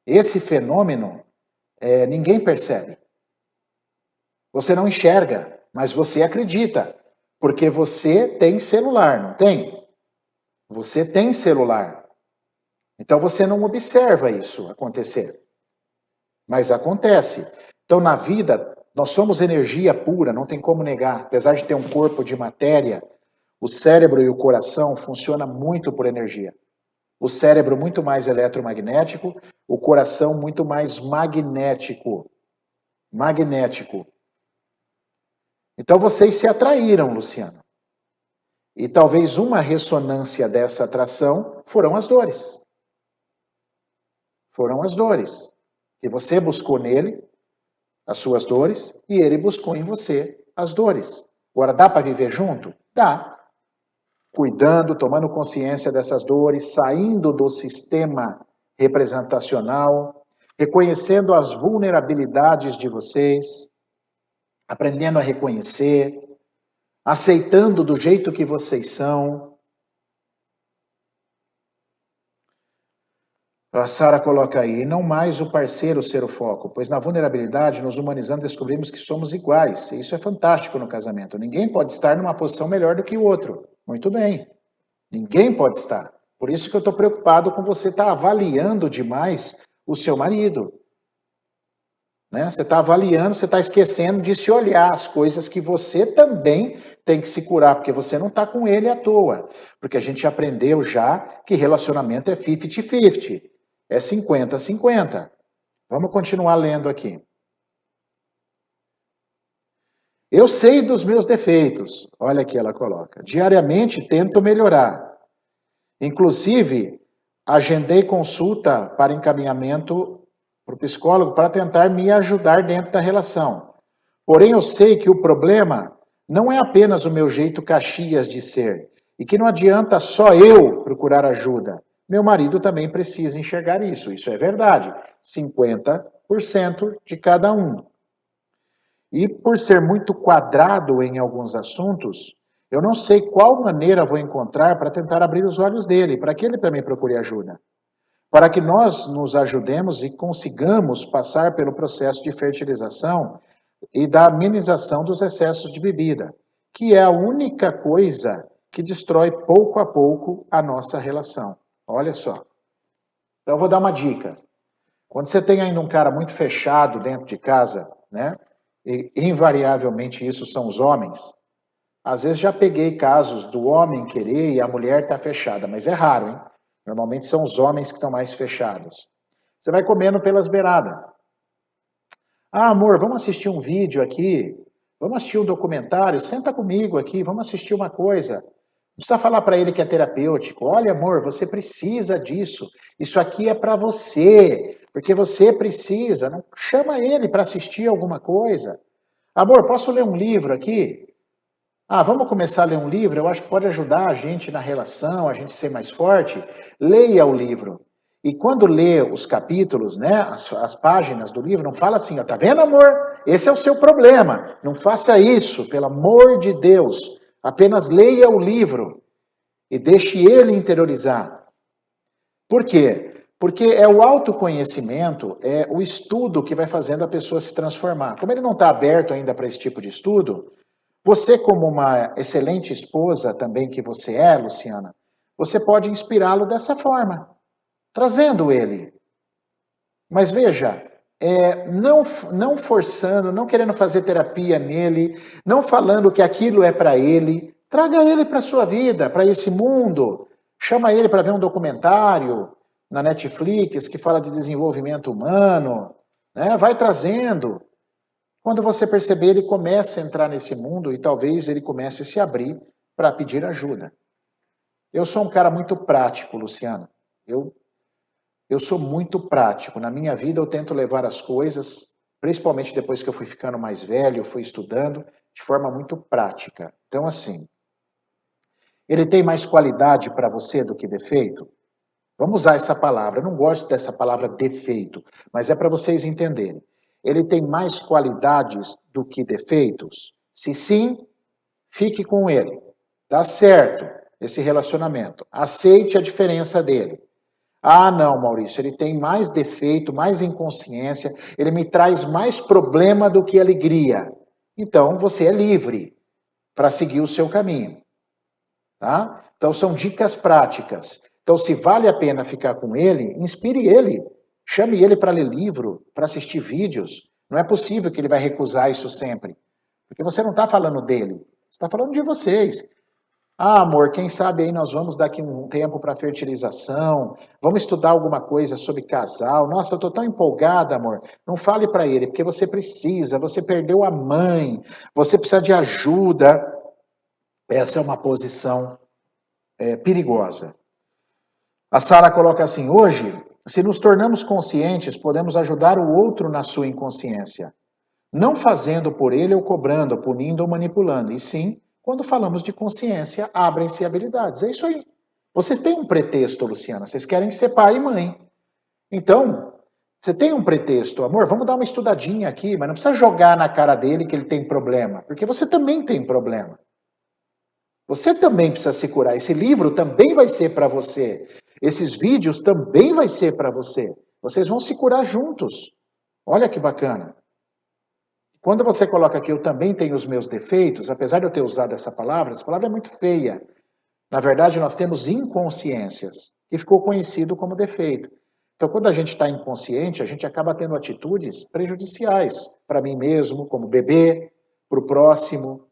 S1: Esse fenômeno ninguém percebe. Você não enxerga, mas você acredita. Porque você tem celular, não tem? Você tem celular. Então você não observa isso acontecer. Mas acontece. Então na vida, nós somos energia pura, não tem como negar. Apesar de ter um corpo de matéria, o cérebro e o coração funcionam muito por energia. O cérebro muito mais eletromagnético, o coração muito mais magnético. Magnético. Então vocês se atraíram, Luciano. E talvez uma ressonância dessa atração foram as dores. Foram as dores. E você buscou nele as suas dores e ele buscou em você as dores. Agora, dá para viver junto? Dá. Cuidando, tomando consciência dessas dores, saindo do sistema representacional, reconhecendo as vulnerabilidades de vocês, aprendendo a reconhecer, aceitando do jeito que vocês são. A Sara coloca aí, e não mais o parceiro ser o foco, pois na vulnerabilidade, nos humanizando, descobrimos que somos iguais. E isso é fantástico no casamento. Ninguém pode estar numa posição melhor do que o outro. Muito bem. Ninguém pode estar. Por isso que eu estou preocupado com você estar avaliando demais o seu marido. Né? Você está avaliando, você está esquecendo de se olhar as coisas que você também tem que se curar, porque você não está com ele à toa. Porque a gente aprendeu já que relacionamento é 50-50. É 50-50. Vamos continuar lendo aqui. Eu sei dos meus defeitos. Olha aqui ela coloca. Diariamente tento melhorar. Inclusive, agendei consulta para encaminhamento para o psicólogo para tentar me ajudar dentro da relação. Porém, eu sei que o problema não é apenas o meu jeito Caxias de ser e que não adianta só eu procurar ajuda. Meu marido também precisa enxergar isso. Isso é verdade. 50% de cada um. E por ser muito quadrado em alguns assuntos, eu não sei qual maneira vou encontrar para tentar abrir os olhos dele, para que ele também procure ajuda. Para que nós nos ajudemos e consigamos passar pelo processo de fertilização e da amenização dos excessos de bebida, que é a única coisa que destrói pouco a pouco a nossa relação. Olha só. Então eu vou dar uma dica. Quando você tem ainda um cara muito fechado dentro de casa, né? E invariavelmente isso são os homens. Às vezes já peguei casos do homem querer e a mulher está fechada, mas é raro, hein? Normalmente são os homens que estão mais fechados. Você vai comendo pelas beiradas. Ah, amor, vamos assistir um vídeo aqui. Vamos assistir um documentário. Senta comigo aqui, vamos assistir uma coisa. Não precisa falar para ele que é terapêutico. Olha, amor, você precisa disso. Isso aqui é para você, porque você precisa. Não chama ele para assistir alguma coisa. Amor, posso ler um livro aqui? Ah, vamos começar a ler um livro? Eu acho que pode ajudar a gente na relação, a gente ser mais forte. Leia o livro. E quando lê os capítulos, né, as páginas do livro, não fala assim, ó, tá vendo, amor? Esse é o seu problema. Não faça isso, pelo amor de Deus. Apenas leia o livro e deixe ele interiorizar. Por quê? Porque é o autoconhecimento, é o estudo que vai fazendo a pessoa se transformar. Como ele não está aberto ainda para esse tipo de estudo, você, como uma excelente esposa também que você é, Luciana, você pode inspirá-lo dessa forma, trazendo ele. Mas veja, não forçando, não querendo fazer terapia nele, não falando que aquilo é para ele. Traga ele para a sua vida, para esse mundo. Chama ele para ver um documentário na Netflix que fala de desenvolvimento humano. Né? Vai trazendo. Quando você perceber, ele começa a entrar nesse mundo e talvez ele comece a se abrir para pedir ajuda. Eu sou um cara muito prático, Luciano. Eu sou muito prático. Na minha vida eu tento levar as coisas, principalmente depois que eu fui ficando mais velho, fui estudando, de forma muito prática. Então, assim, ele tem mais qualidade para você do que defeito? Vamos usar essa palavra. Eu não gosto dessa palavra defeito, mas é para vocês entenderem. Ele tem mais qualidades do que defeitos? Se sim, fique com ele. Dá certo esse relacionamento. Aceite a diferença dele. Ah, não, Maurício, ele tem mais defeito, mais inconsciência, ele me traz mais problema do que alegria. Então, você é livre para seguir o seu caminho. Tá? Então, são dicas práticas. Então, se vale a pena ficar com ele, inspire ele. Chame ele para ler livro, para assistir vídeos. Não é possível que ele vai recusar isso sempre. Porque você não está falando dele. Você está falando de vocês. Ah, amor, quem sabe aí nós vamos daqui um tempo para fertilização, vamos estudar alguma coisa sobre casal. Nossa, eu estou tão empolgada, amor. Não fale para ele, porque você precisa, você perdeu a mãe, você precisa de ajuda. Essa é uma posição perigosa. A Sara coloca assim, hoje, se nos tornamos conscientes, podemos ajudar o outro na sua inconsciência. Não fazendo por ele ou cobrando, punindo ou manipulando, e sim, quando falamos de consciência, abrem-se habilidades. É isso aí. Vocês têm um pretexto, Luciana, vocês querem ser pai e mãe. Então, você tem um pretexto, amor, vamos dar uma estudadinha aqui, mas não precisa jogar na cara dele que ele tem problema, porque você também tem problema. Você também precisa se curar. Esse livro também vai ser para você. Esses vídeos também vai ser para você. Vocês vão se curar juntos. Olha que bacana. Quando você coloca aqui, eu também tenho os meus defeitos, apesar de eu ter usado essa palavra é muito feia. Na verdade, nós temos inconsciências, que ficou conhecido como defeito. Então, quando a gente está inconsciente, a gente acaba tendo atitudes prejudiciais para mim mesmo, como bebê, para o próximo.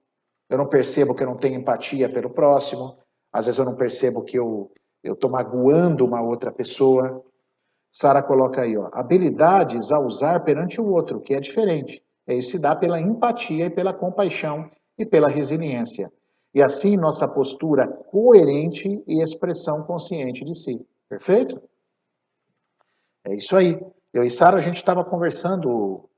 S1: Eu não percebo que eu não tenho empatia pelo próximo. Às vezes eu não percebo que eu estou magoando uma outra pessoa. Sara coloca aí, ó, habilidades a usar perante o outro, que é diferente. Isso se dá pela empatia e pela compaixão e pela resiliência. E assim nossa postura coerente e expressão consciente de si. Perfeito? É isso aí. Eu e Sara, a gente estava conversando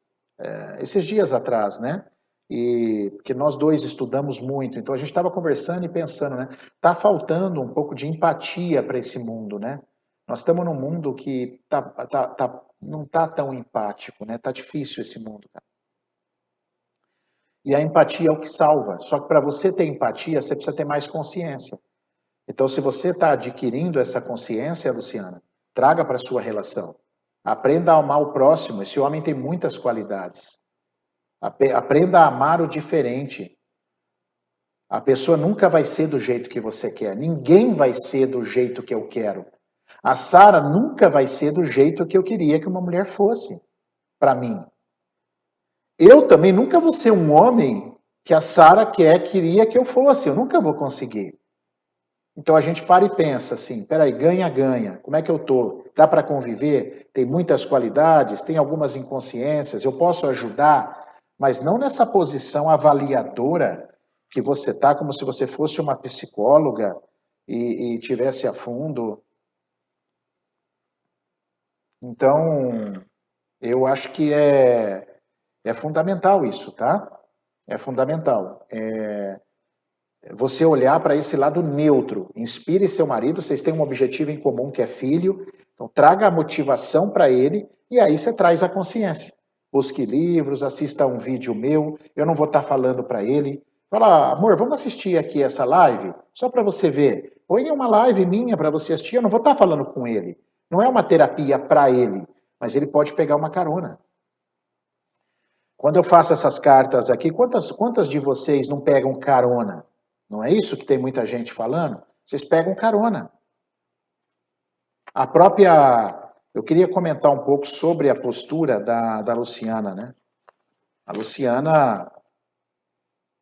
S1: esses dias atrás, né? E porque nós dois estudamos muito, então a gente estava conversando e pensando, né? Tá faltando um pouco de empatia para esse mundo, né? Nós estamos num mundo que não tá tão empático, né? Tá difícil esse mundo, cara. E a empatia é o que salva. Só que para você ter empatia, você precisa ter mais consciência. Então, se você está adquirindo essa consciência, Luciana, traga para a sua relação. Aprenda a amar o próximo. Esse homem tem muitas qualidades. Aprenda a amar o diferente. A pessoa nunca vai ser do jeito que você quer. Ninguém vai ser do jeito que eu quero. A Sara nunca vai ser do jeito que eu queria que uma mulher fosse para mim. Eu também nunca vou ser um homem que a Sara queria que eu fosse. Eu nunca vou conseguir. Então a gente para e pensa assim, peraí, ganha. Como é que eu tô? Dá para conviver? Tem muitas qualidades, tem algumas inconsciências, eu posso ajudar, mas não nessa posição avaliadora que você tá, como se você fosse uma psicóloga e tivesse a fundo. Então, eu acho que é fundamental isso, tá? É fundamental. Você olhar para esse lado neutro. Inspire seu marido, vocês têm um objetivo em comum que é filho, então traga a motivação para ele e aí você traz a consciência. Busque livros, assista a um vídeo meu, eu não vou estar falando para ele. Fala, amor, vamos assistir aqui essa live, só para você ver. Põe uma live minha para você assistir, eu não vou estar falando com ele. Não é uma terapia para ele, mas ele pode pegar uma carona. Quando eu faço essas cartas aqui, quantas de vocês não pegam carona? Não é isso que tem muita gente falando? Vocês pegam carona. A própria... Eu queria comentar um pouco sobre a postura da Luciana, né? A Luciana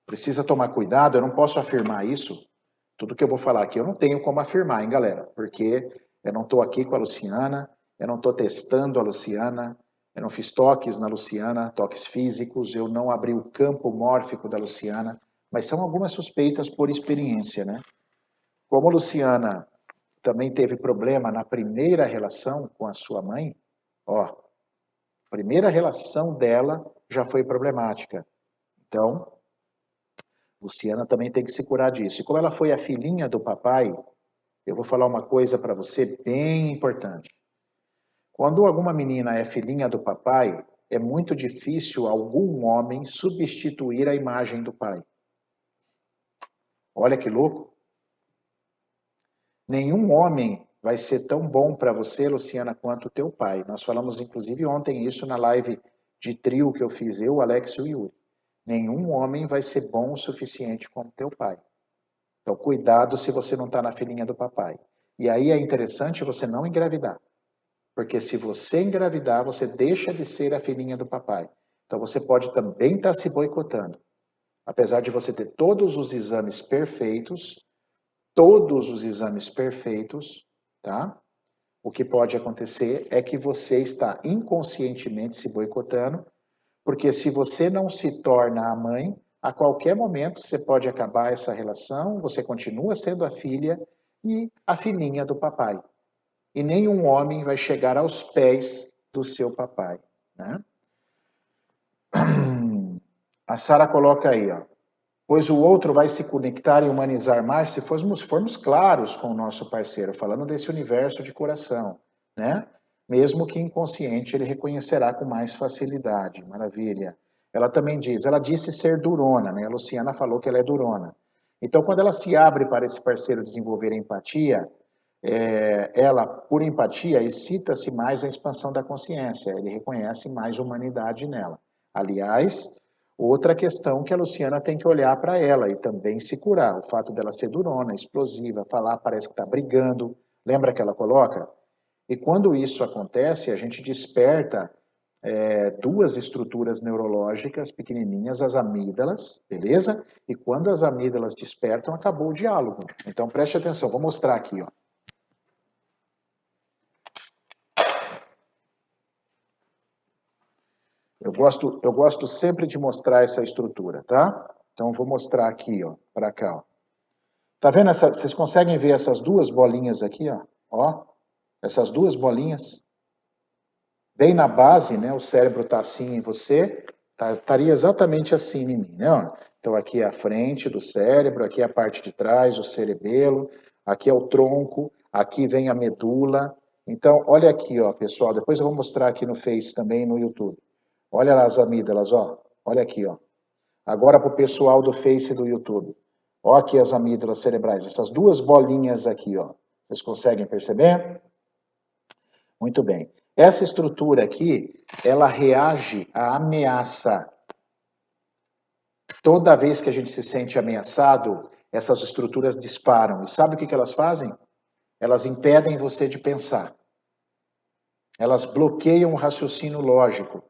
S1: precisa tomar cuidado, eu não posso afirmar isso. Tudo que eu vou falar aqui eu não tenho como afirmar, hein, galera? Porque eu não estou aqui com a Luciana, eu não estou testando a Luciana, eu não fiz toques na Luciana, toques físicos, eu não abri o campo mórfico da Luciana, mas são algumas suspeitas por experiência, né? Como a Luciana também teve problema na primeira relação com a sua mãe, ó, a primeira relação dela já foi problemática. Então, Luciana também tem que se curar disso. E como ela foi a filhinha do papai, eu vou falar uma coisa para você bem importante. Quando alguma menina é filhinha do papai, é muito difícil algum homem substituir a imagem do pai. Olha que louco. Nenhum homem vai ser tão bom para você, Luciana, quanto o teu pai. Nós falamos, inclusive, ontem isso na live de trio que eu fiz, eu, Alex e o Yuri. Nenhum homem vai ser bom o suficiente como teu pai. Então, cuidado se você não está na filhinha do papai. E aí é interessante você não engravidar. Porque se você engravidar, você deixa de ser a filhinha do papai. Então, você pode também estar se boicotando. Apesar de você ter todos os exames perfeitos, tá? O que pode acontecer é que você está inconscientemente se boicotando, porque se você não se torna a mãe, a qualquer momento você pode acabar essa relação, você continua sendo a filha e a filhinha do papai. E nenhum homem vai chegar aos pés do seu papai, né? A Sara coloca aí, ó. Pois o outro vai se conectar e humanizar mais se formos claros com o nosso parceiro, falando desse universo de coração, né? Mesmo que inconsciente, ele reconhecerá com mais facilidade. Maravilha. Ela também diz, ela disse ser durona, né? A Luciana falou que ela é durona. Então, quando ela se abre para esse parceiro desenvolver empatia, ela, por empatia, excita-se mais a expansão da consciência, ele reconhece mais humanidade nela. Aliás, outra questão que a Luciana tem que olhar para ela e também se curar, o fato dela ser durona, explosiva, falar parece que está brigando, lembra que ela coloca? E quando isso acontece, a gente desperta duas estruturas neurológicas pequenininhas, as amígdalas, beleza? E quando as amígdalas despertam, acabou o diálogo. Então preste atenção, vou mostrar aqui, ó. Eu gosto sempre de mostrar essa estrutura, tá? Então vou mostrar aqui, ó, para cá, ó. Tá vendo essa? Vocês conseguem ver essas duas bolinhas aqui, ó? Ó, essas duas bolinhas. Bem na base, né? O cérebro tá assim em você, estaria exatamente assim em mim, né? Ó. Então aqui é a frente do cérebro, aqui é a parte de trás, o cerebelo, aqui é o tronco, aqui vem a medula. Então, olha aqui, ó, pessoal. Depois eu vou mostrar aqui no Face também, no YouTube. Olha lá as amígdalas, ó. Olha aqui, ó. Agora para o pessoal do Face e do YouTube. Ó aqui as amígdalas cerebrais, essas duas bolinhas aqui, ó. Vocês conseguem perceber? Muito bem. Essa estrutura aqui, ela reage à ameaça. Toda vez que a gente se sente ameaçado, essas estruturas disparam. E sabe o que elas fazem? Elas impedem você de pensar. Elas bloqueiam o raciocínio lógico.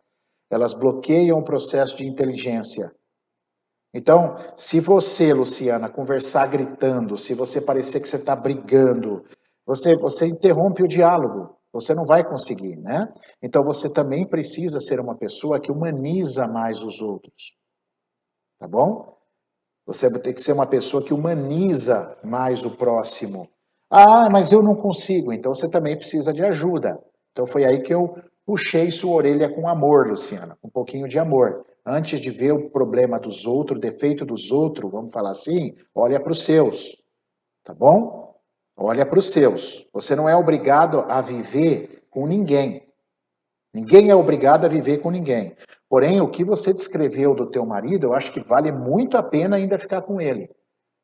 S1: Elas bloqueiam o processo de inteligência. Então, se você, Luciana, conversar gritando, se você parecer que você está brigando, você interrompe o diálogo. Você não vai conseguir, né? Então, você também precisa ser uma pessoa que humaniza mais os outros. Tá bom? Você tem que ser uma pessoa que humaniza mais o próximo. Ah, mas eu não consigo. Então, você também precisa de ajuda. Então, foi aí que eu puxei sua orelha com amor, Luciana. Um pouquinho de amor. Antes de ver o problema dos outros, o defeito dos outros, vamos falar assim, olha para os seus. Tá bom? Olha para os seus. Você não é obrigado a viver com ninguém. Ninguém é obrigado a viver com ninguém. Porém, o que você descreveu do teu marido, eu acho que vale muito a pena ainda ficar com ele.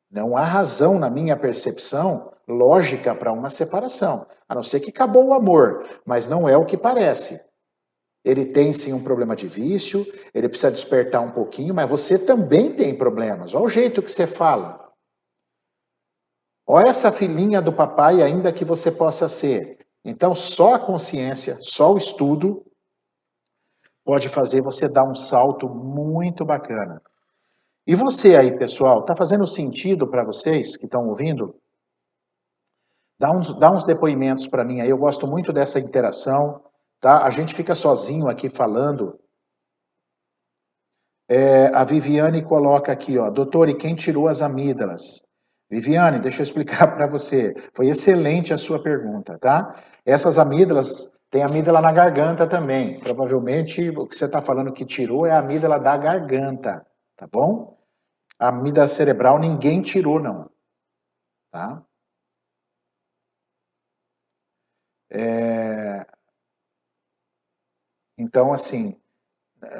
S1: Não há razão, na minha percepção, lógica para uma separação. A não ser que acabou o amor, mas não é o que parece. Ele tem sim um problema de vício, ele precisa despertar um pouquinho, mas você também tem problemas. Olha o jeito que você fala. Olha essa filhinha do papai, ainda que você possa ser. Então, só a consciência, só o estudo, pode fazer você dar um salto muito bacana. E você aí, pessoal, tá fazendo sentido para vocês que estão ouvindo? Dá uns depoimentos para mim aí, eu gosto muito dessa interação, tá? A gente fica sozinho aqui falando. A Viviane coloca aqui, ó, doutor, e quem tirou as amígdalas? Viviane, deixa eu explicar para você. Foi excelente a sua pergunta, tá? Essas amígdalas, tem amígdala na garganta também. Provavelmente o que você está falando que tirou é a amígdala da garganta, tá bom? A amígdala cerebral ninguém tirou, não. Tá? Então, assim,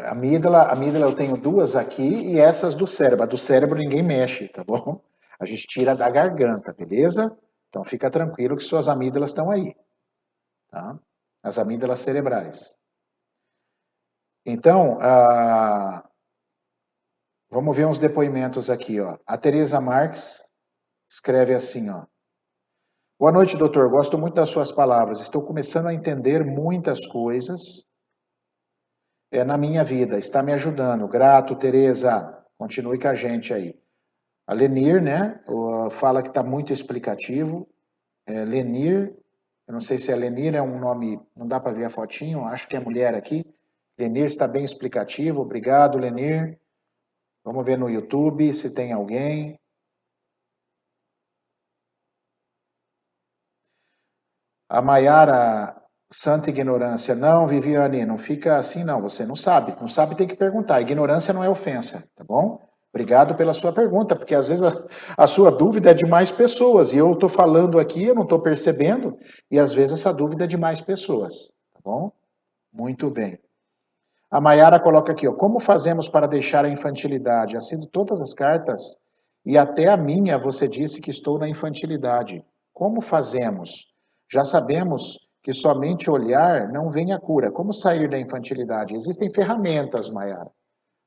S1: amígdala eu tenho duas aqui e essas do cérebro. A do cérebro ninguém mexe, tá bom? A gente tira da garganta, beleza? Então fica tranquilo que suas amígdalas estão aí, tá? As amígdalas cerebrais. Então, vamos ver uns depoimentos aqui, ó. A Tereza Marques escreve assim, ó. Boa noite, doutor. Gosto muito das suas palavras. Estou começando a entender muitas coisas na minha vida. Está me ajudando. Grato, Tereza. Continue com a gente aí. A Lenir, né? Fala que está muito explicativo. Lenir, eu não sei se é Lenir, é um nome, não dá para ver a fotinho, acho que é mulher aqui. Lenir está bem explicativo. Obrigado, Lenir. Vamos ver no YouTube se tem alguém. A Maiara, santa ignorância. Não, Viviane, não fica assim, não. Você não sabe. Não sabe, tem que perguntar. Ignorância não é ofensa, tá bom? Obrigado pela sua pergunta, porque às vezes a sua dúvida é de mais pessoas. E eu estou falando aqui, eu não estou percebendo, e às vezes essa dúvida é de mais pessoas, tá bom? Muito bem. A Maiara coloca aqui, ó, como fazemos para deixar a infantilidade? Assim, todas as cartas, e até a minha, você disse que estou na infantilidade. Como fazemos? Já sabemos que somente olhar não vem a cura. Como sair da infantilidade? Existem ferramentas, Mayara.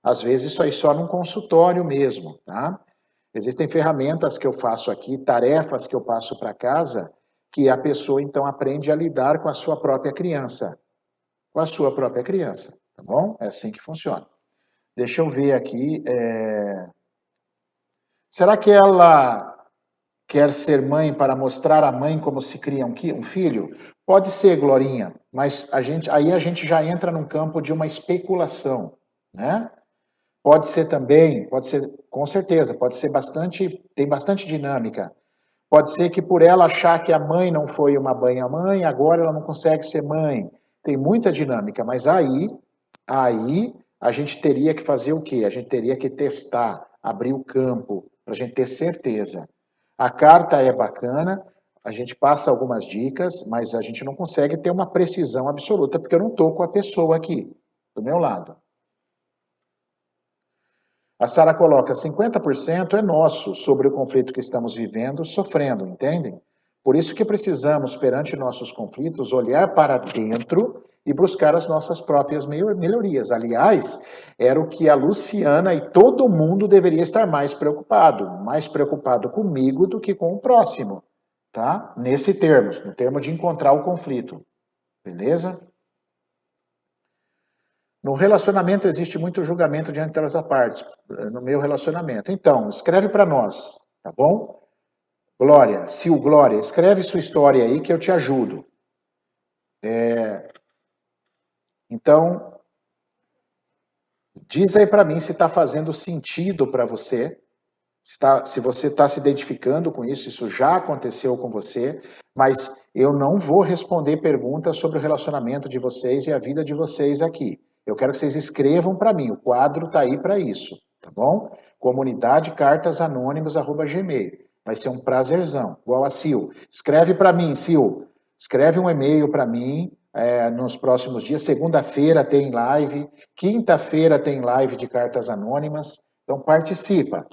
S1: Às vezes isso aí só num consultório mesmo, tá? Existem ferramentas que eu faço aqui, tarefas que eu passo para casa, que a pessoa então aprende a lidar com a sua própria criança. Com a sua própria criança, tá bom? É assim que funciona. Deixa eu ver aqui. Será que ela quer ser mãe para mostrar à mãe como se cria um filho? Pode ser, Glorinha, mas aí a gente já entra num campo de uma especulação, né? Pode ser também, pode ser, com certeza, pode ser tem bastante dinâmica. Pode ser que por ela achar que a mãe não foi uma mãe, agora ela não consegue ser mãe. Tem muita dinâmica, mas aí a gente teria que fazer o quê? A gente teria que testar, abrir o campo, para a gente ter certeza. A carta é bacana, a gente passa algumas dicas, mas a gente não consegue ter uma precisão absoluta, porque eu não estou com a pessoa aqui, do meu lado. A Sara coloca: 50% é nosso sobre o conflito que estamos vivendo, sofrendo, entendem? Por isso que precisamos, perante nossos conflitos, olhar para dentro e buscar as nossas próprias melhorias. Aliás, era o que a Luciana e todo mundo deveria estar mais preocupado comigo do que com o próximo, tá? Nesse termo, no termo de encontrar o conflito, beleza? No relacionamento existe muito julgamento diante das partes, no meu relacionamento. Então, escreve para nós, tá bom? Glória, Sil, Glória, escreve sua história aí que eu te ajudo. Então, diz aí para mim se está fazendo sentido para você, se você está se identificando com isso já aconteceu com você, mas eu não vou responder perguntas sobre o relacionamento de vocês e a vida de vocês aqui. Eu quero que vocês escrevam para mim, o quadro está aí para isso, tá bom? comunidadecartasanônimas@gmail. Vai ser um prazerzão, igual a Sil. Escreve para mim, Sil. Escreve um e-mail para mim nos próximos dias. Segunda-feira tem live, quinta-feira tem live de cartas anônimas. Então participa.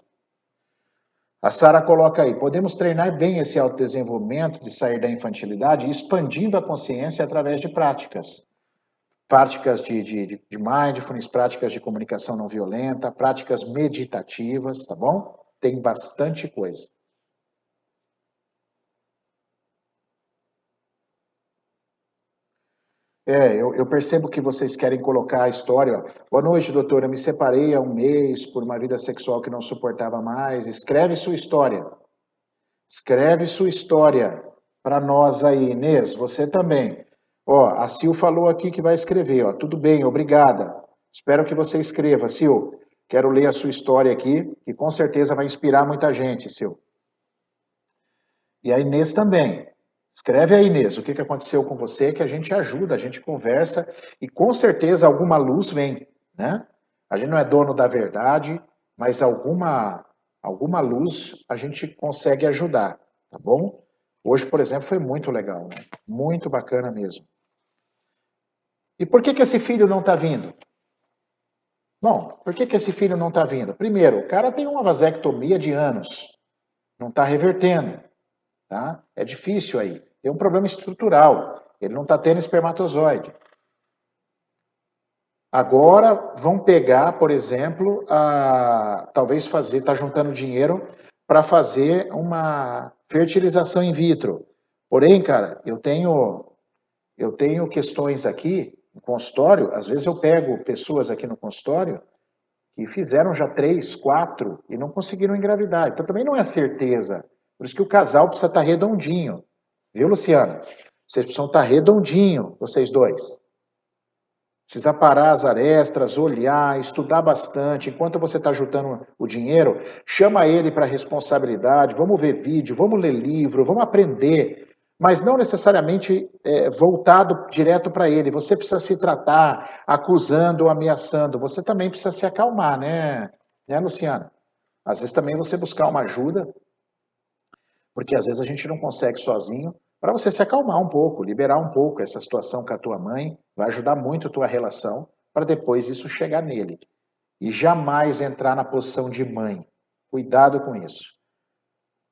S1: A Sara coloca aí: podemos treinar bem esse autodesenvolvimento de sair da infantilidade, expandindo a consciência através de práticas. Práticas de mindfulness, práticas de comunicação não violenta, práticas meditativas, tá bom? Tem bastante coisa. Eu percebo que vocês querem colocar a história. Boa noite, doutora. Eu me separei há um mês por uma vida sexual que não suportava mais. Escreve sua história. Escreve sua história para nós aí, Inês. Você também. Ó, a Sil falou aqui que vai escrever. Ó, tudo bem, obrigada. Espero que você escreva, Sil. Quero ler a sua história aqui, que com certeza vai inspirar muita gente, Sil. E a Inês também. Escreve aí, Inês, o que aconteceu com você, que a gente ajuda, a gente conversa e com certeza alguma luz vem, né? A gente não é dono da verdade, mas alguma luz a gente consegue ajudar, tá bom? Hoje, por exemplo, foi muito legal, né? Muito bacana mesmo. E por que esse filho não está vindo? Bom, por que esse filho não está vindo? Primeiro, o cara tem uma vasectomia de anos, não está revertendo, tá? É difícil aí. Tem um problema estrutural. Ele não está tendo espermatozoide. Agora vão pegar, por exemplo, talvez está juntando dinheiro para fazer uma fertilização in vitro. Porém, cara, eu tenho questões aqui no consultório. Às vezes eu pego pessoas aqui no consultório que fizeram já 3, 4 e não conseguiram engravidar. Então também não é certeza. Por isso que o casal precisa estar redondinho. Viu, Luciana? Vocês precisam estar redondinho, vocês dois. Precisa parar as arestas, olhar, estudar bastante. Enquanto você está juntando o dinheiro, chama ele para responsabilidade. Vamos ver vídeo, vamos ler livro, vamos aprender. Mas não necessariamente voltado direto para ele. Você precisa se tratar acusando ou ameaçando. Você também precisa se acalmar, né, Luciana? Às vezes também você buscar uma ajuda, porque às vezes a gente não consegue sozinho, para você se acalmar um pouco, liberar um pouco essa situação com a tua mãe, vai ajudar muito a tua relação, para depois isso chegar nele. E jamais entrar na posição de mãe. Cuidado com isso.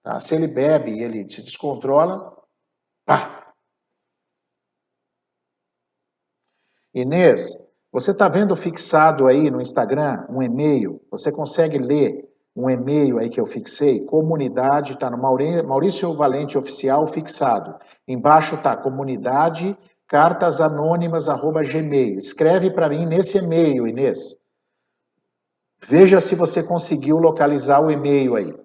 S1: Tá? Se ele bebe, ele se descontrola, pá! Inês, você está vendo fixado aí no Instagram um e-mail? Você consegue ler um e-mail aí que eu fixei? Comunidade, está no Maurício Valente Oficial fixado. Embaixo está comunidade, cartasanônimas@gmail. Escreve para mim nesse e-mail, Inês. Veja se você conseguiu localizar o e-mail aí.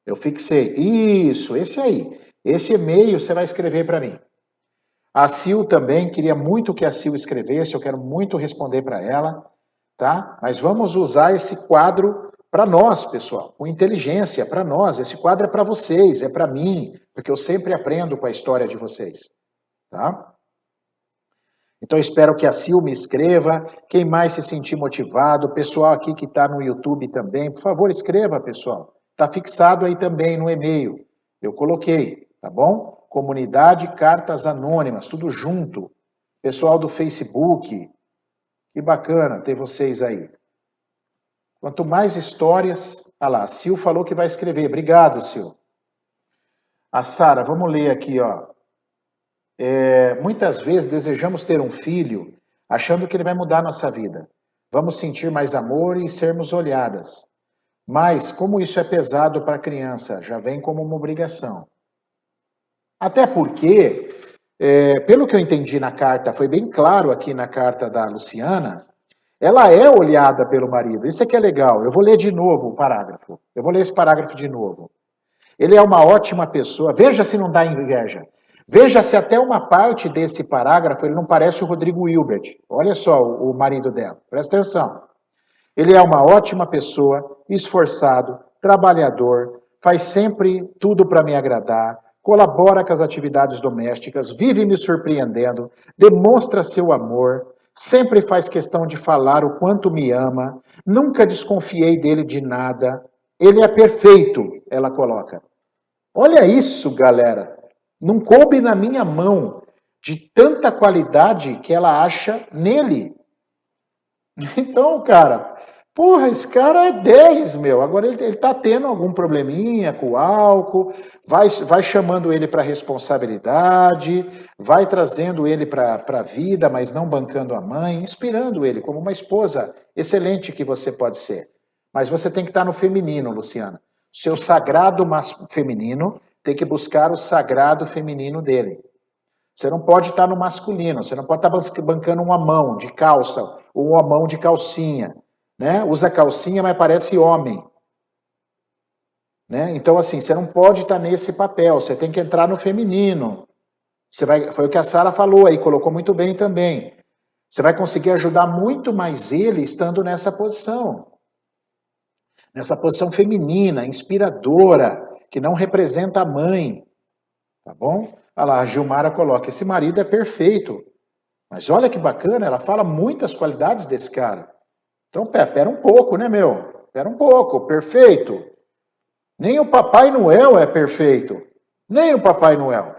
S1: Eu fixei. Isso, esse aí. Esse e-mail você vai escrever para mim. A Sil também, queria muito que a Sil escrevesse, eu quero muito responder para ela, tá? Mas vamos usar esse quadro para nós, pessoal, com inteligência, para nós. Esse quadro é para vocês, é para mim, porque eu sempre aprendo com a história de vocês, tá? Então, espero que a Sil me escreva. Quem mais se sentir motivado, o pessoal aqui que está no YouTube também, por favor, escreva, pessoal. Está fixado aí também no e-mail. Eu coloquei, tá bom? Comunidade Cartas Anônimas, tudo junto. Pessoal do Facebook, que bacana ter vocês aí. Quanto mais histórias... Ah lá, a Sil falou que vai escrever. Obrigado, Sil. A Sara, vamos ler aqui, ó. Muitas vezes desejamos ter um filho achando que ele vai mudar a nossa vida. Vamos sentir mais amor e sermos olhadas. Mas, como isso é pesado para a criança, já vem como uma obrigação. Até porque, pelo que eu entendi na carta, foi bem claro aqui na carta da Luciana, ela é olhada pelo marido. Isso é que é legal. Eu vou ler de novo o parágrafo. Eu vou ler esse parágrafo de novo. Ele é uma ótima pessoa. Veja se não dá inveja. Veja se até uma parte desse parágrafo ele não parece o Rodrigo Hilbert. Olha só o marido dela. Presta atenção. Ele é uma ótima pessoa, esforçado, trabalhador, faz sempre tudo para me agradar, colabora com as atividades domésticas, vive me surpreendendo, demonstra seu amor, sempre faz questão de falar o quanto me ama, nunca desconfiei dele de nada. Ele é perfeito, ela coloca. Olha isso, galera. Não coube na minha mão de tanta qualidade que ela acha nele. Então, cara, porra, esse cara é 10, meu. Agora ele tá tendo algum probleminha com o álcool, vai chamando ele para responsabilidade, vai trazendo ele para a vida, mas não bancando a mãe, inspirando ele como uma esposa excelente que você pode ser. Mas você tem que estar no feminino, Luciana. Seu sagrado feminino tem que buscar o sagrado feminino dele. Você não pode estar no masculino, você não pode estar bancando uma mão de calça ou uma mão de calcinha. Né? Usa calcinha, mas parece homem. Né? Então, assim, você não pode estar nesse papel, você tem que entrar no feminino. Foi o que a Sara falou aí, colocou muito bem também. Você vai conseguir ajudar muito mais ele estando nessa posição. Nessa posição feminina, inspiradora, que não representa a mãe. Tá bom? Olha lá, a Gilmara coloca, esse marido é perfeito. Mas olha que bacana, ela fala muitas qualidades desse cara. Então, pera um pouco, né, meu? Pera um pouco, perfeito. Nem o Papai Noel é perfeito. Nem o Papai Noel.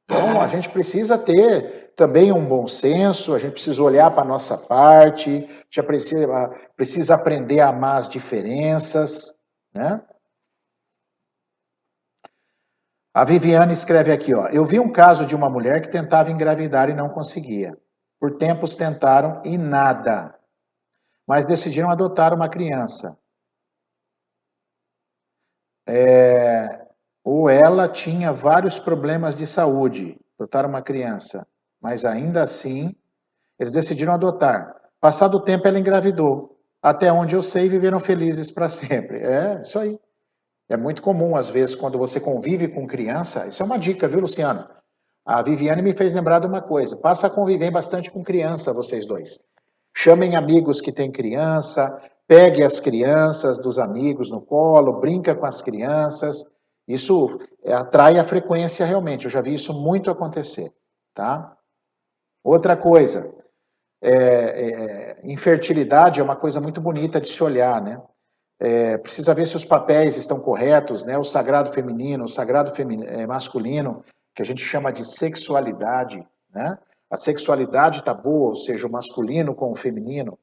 S1: Então, a gente precisa ter também um bom senso, a gente precisa olhar para a nossa parte, já precisa aprender a amar as diferenças, né? A Viviane escreve aqui, ó. Eu vi um caso de uma mulher que tentava engravidar e não conseguia. Por tempos tentaram e nada. Mas decidiram adotar uma criança. Ou ela tinha vários problemas de saúde. Adotaram uma criança. Mas ainda assim, eles decidiram adotar. Passado o tempo, ela engravidou. Até onde eu sei, viveram felizes para sempre. É, isso aí. É muito comum, às vezes, quando você convive com criança, isso é uma dica, viu, Luciano? A Viviane me fez lembrar de uma coisa, passa a conviver bastante com criança, vocês dois. Chamem amigos que têm criança, pegue as crianças dos amigos no colo, brinca com as crianças, isso atrai a frequência realmente, eu já vi isso muito acontecer, tá? Outra coisa, infertilidade é uma coisa muito bonita de se olhar, né? Precisa ver se os papéis estão corretos, né? O sagrado feminino, o sagrado masculino, que a gente chama de sexualidade, né? A sexualidade está boa, ou seja, o masculino com o feminino,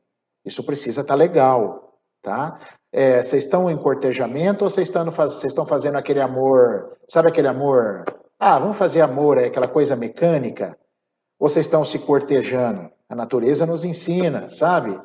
S1: isso precisa estar legal, tá? Vocês estão em cortejamento ou vocês estão fazendo aquele amor, sabe aquele amor, vamos fazer amor, aquela coisa mecânica? Ou vocês estão se cortejando? A natureza nos ensina, sabe?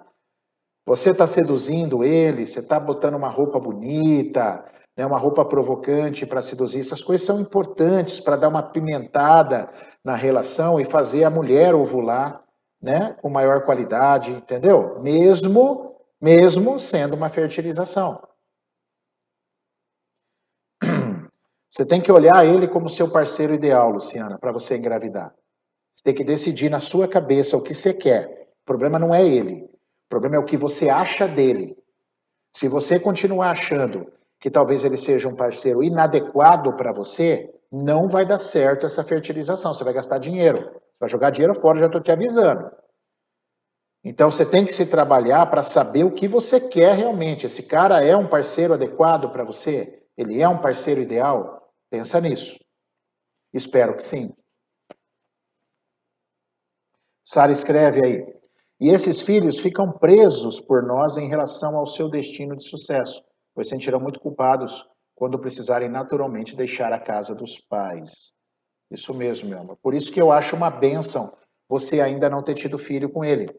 S1: Você está seduzindo ele, você está botando uma roupa bonita, né, uma roupa provocante para seduzir. Essas coisas são importantes para dar uma pimentada na relação e fazer a mulher ovular, né, com maior qualidade, entendeu? Mesmo sendo uma fertilização. Você tem que olhar ele como seu parceiro ideal, Luciana, para você engravidar. Você tem que decidir na sua cabeça o que você quer. O problema não é ele. O problema é o que você acha dele. Se você continuar achando que talvez ele seja um parceiro inadequado para você, não vai dar certo essa fertilização. Você vai gastar dinheiro. Você vai jogar dinheiro fora, já estou te avisando. Então você tem que se trabalhar para saber o que você quer realmente. Esse cara é um parceiro adequado para você? Ele é um parceiro ideal? Pensa nisso. Espero que sim. Sara escreve aí. E esses filhos ficam presos por nós em relação ao seu destino de sucesso, pois sentirão muito culpados quando precisarem naturalmente deixar a casa dos pais. Isso mesmo, meu amor. Por isso que eu acho uma bênção você ainda não ter tido filho com ele.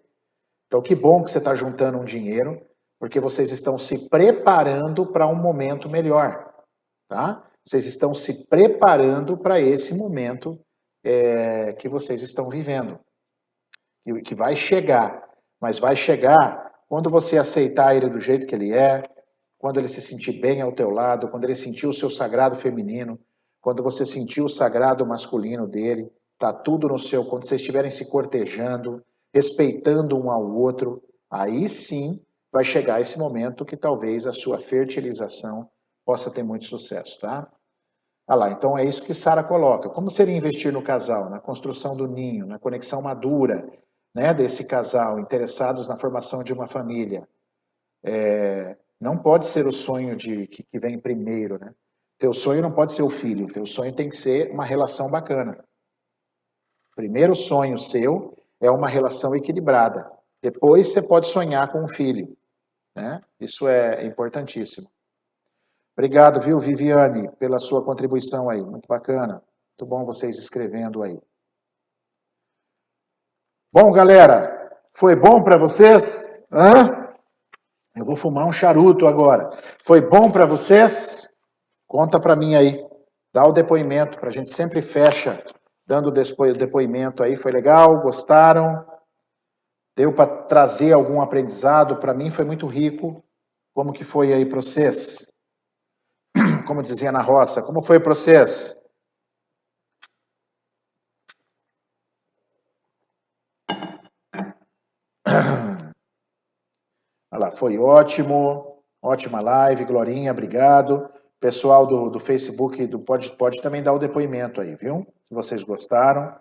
S1: Então, que bom que você está juntando um dinheiro, porque vocês estão se preparando para um momento melhor, tá? Vocês estão se preparando para esse momento que vocês estão vivendo, que vai chegar, mas vai chegar quando você aceitar ele do jeito que ele é, quando ele se sentir bem ao teu lado, quando ele sentir o seu sagrado feminino, quando você sentir o sagrado masculino dele, tá tudo no seu, quando vocês estiverem se cortejando, respeitando um ao outro, aí sim vai chegar esse momento que talvez a sua fertilização possa ter muito sucesso, tá? Ah lá, então é isso que Sara coloca. Como seria investir no casal, na construção do ninho, na conexão madura, né, desse casal, interessados na formação de uma família? Não pode ser o sonho que vem primeiro, né? Teu sonho não pode ser o filho, teu sonho tem que ser uma relação bacana. Primeiro sonho seu é uma relação equilibrada. Depois você pode sonhar com um filho, né? Isso é importantíssimo. Obrigado, viu, Viviane, pela sua contribuição aí. Muito bacana. Muito bom vocês escrevendo aí. Bom, galera, foi bom para vocês? Eu vou fumar um charuto agora. Foi bom para vocês? Conta para mim aí. Dá o depoimento, para a gente sempre fecha dando o depoimento aí. Foi legal? Gostaram? Deu para trazer algum aprendizado? Para mim foi muito rico. Como que foi aí para vocês? Como dizia na roça, como foi para vocês? Olha lá, foi ótimo, ótima live, Glorinha, obrigado. Pessoal do Facebook pode também dar o depoimento aí, viu? Se vocês gostaram.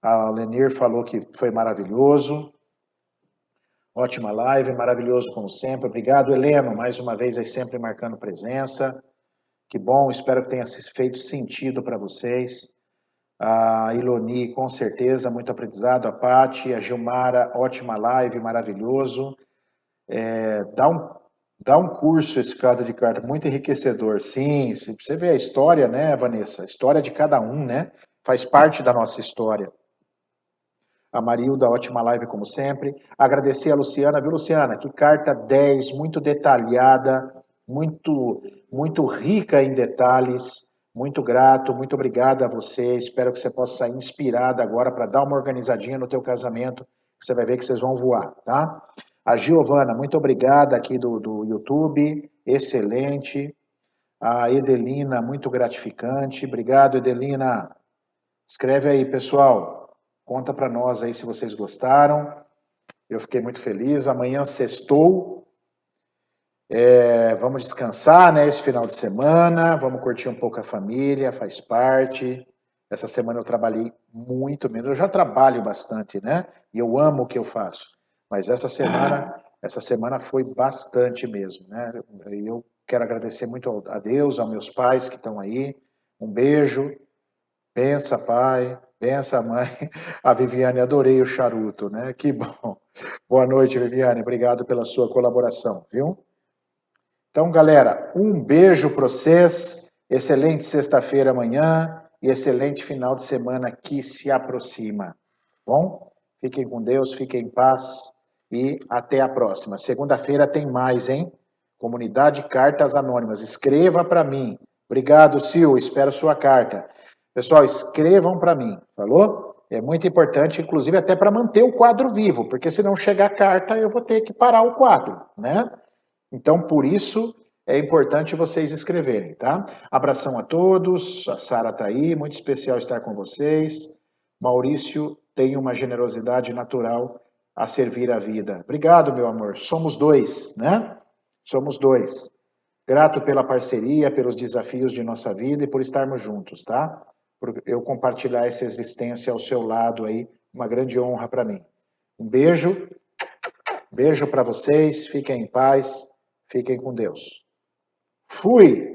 S1: A Lenir falou que foi maravilhoso. Ótima live, maravilhoso como sempre. Obrigado, Heleno, mais uma vez aí sempre marcando presença. Que bom, espero que tenha feito sentido para vocês. A Iloni, com certeza, muito aprendizado. A Pati, a Gilmara, ótima live, maravilhoso. Dá um curso esse caso de carta, muito enriquecedor. Sim, você vê a história, né, Vanessa? A história de cada um, né? Faz parte da nossa história. A Marilda, ótima live como sempre. Agradecer a Luciana, viu, Luciana? Que carta 10, muito detalhada, muito rica em detalhes. Muito grato, muito obrigado a você. Espero que você possa sair inspirada agora para dar uma organizadinha no teu casamento, que você vai ver que vocês vão voar, tá? A Giovana, muito obrigada aqui do YouTube, excelente. A Edelina, muito gratificante. Obrigado, Edelina. Escreve aí, pessoal. Conta para nós aí se vocês gostaram. Eu fiquei muito feliz. Amanhã sextou. Vamos descansar, né? Esse final de semana. Vamos curtir um pouco a família, faz parte. Essa semana eu trabalhei muito menos. Eu já trabalho bastante, né? E eu amo o que eu faço. Mas essa semana foi bastante mesmo, né? Eu quero agradecer muito a Deus, aos meus pais que estão aí. Um beijo. Bença, pai. Bença, mãe. A Viviane, adorei o charuto, né? Que bom. Boa noite, Viviane. Obrigado pela sua colaboração, viu? Então, galera, um beijo para vocês, excelente sexta-feira amanhã e excelente final de semana que se aproxima. Bom, fiquem com Deus, fiquem em paz e até a próxima. Segunda-feira tem mais, hein? Comunidade Cartas Anônimas. Escreva para mim. Obrigado, Sil. Espero sua carta. Pessoal, escrevam para mim, falou? É muito importante, inclusive até para manter o quadro vivo, porque se não chegar carta, eu vou ter que parar o quadro, né? Então, por isso, é importante vocês escreverem, tá? Abração a todos, a Sara tá aí, muito especial estar com vocês. Maurício tem uma generosidade natural a servir a vida. Obrigado, meu amor. Somos dois, né? Somos dois. Grato pela parceria, pelos desafios de nossa vida e por estarmos juntos, tá? Por eu compartilhar essa existência ao seu lado aí, uma grande honra para mim. Um beijo, beijo para vocês, fiquem em paz, fiquem com Deus. Fui!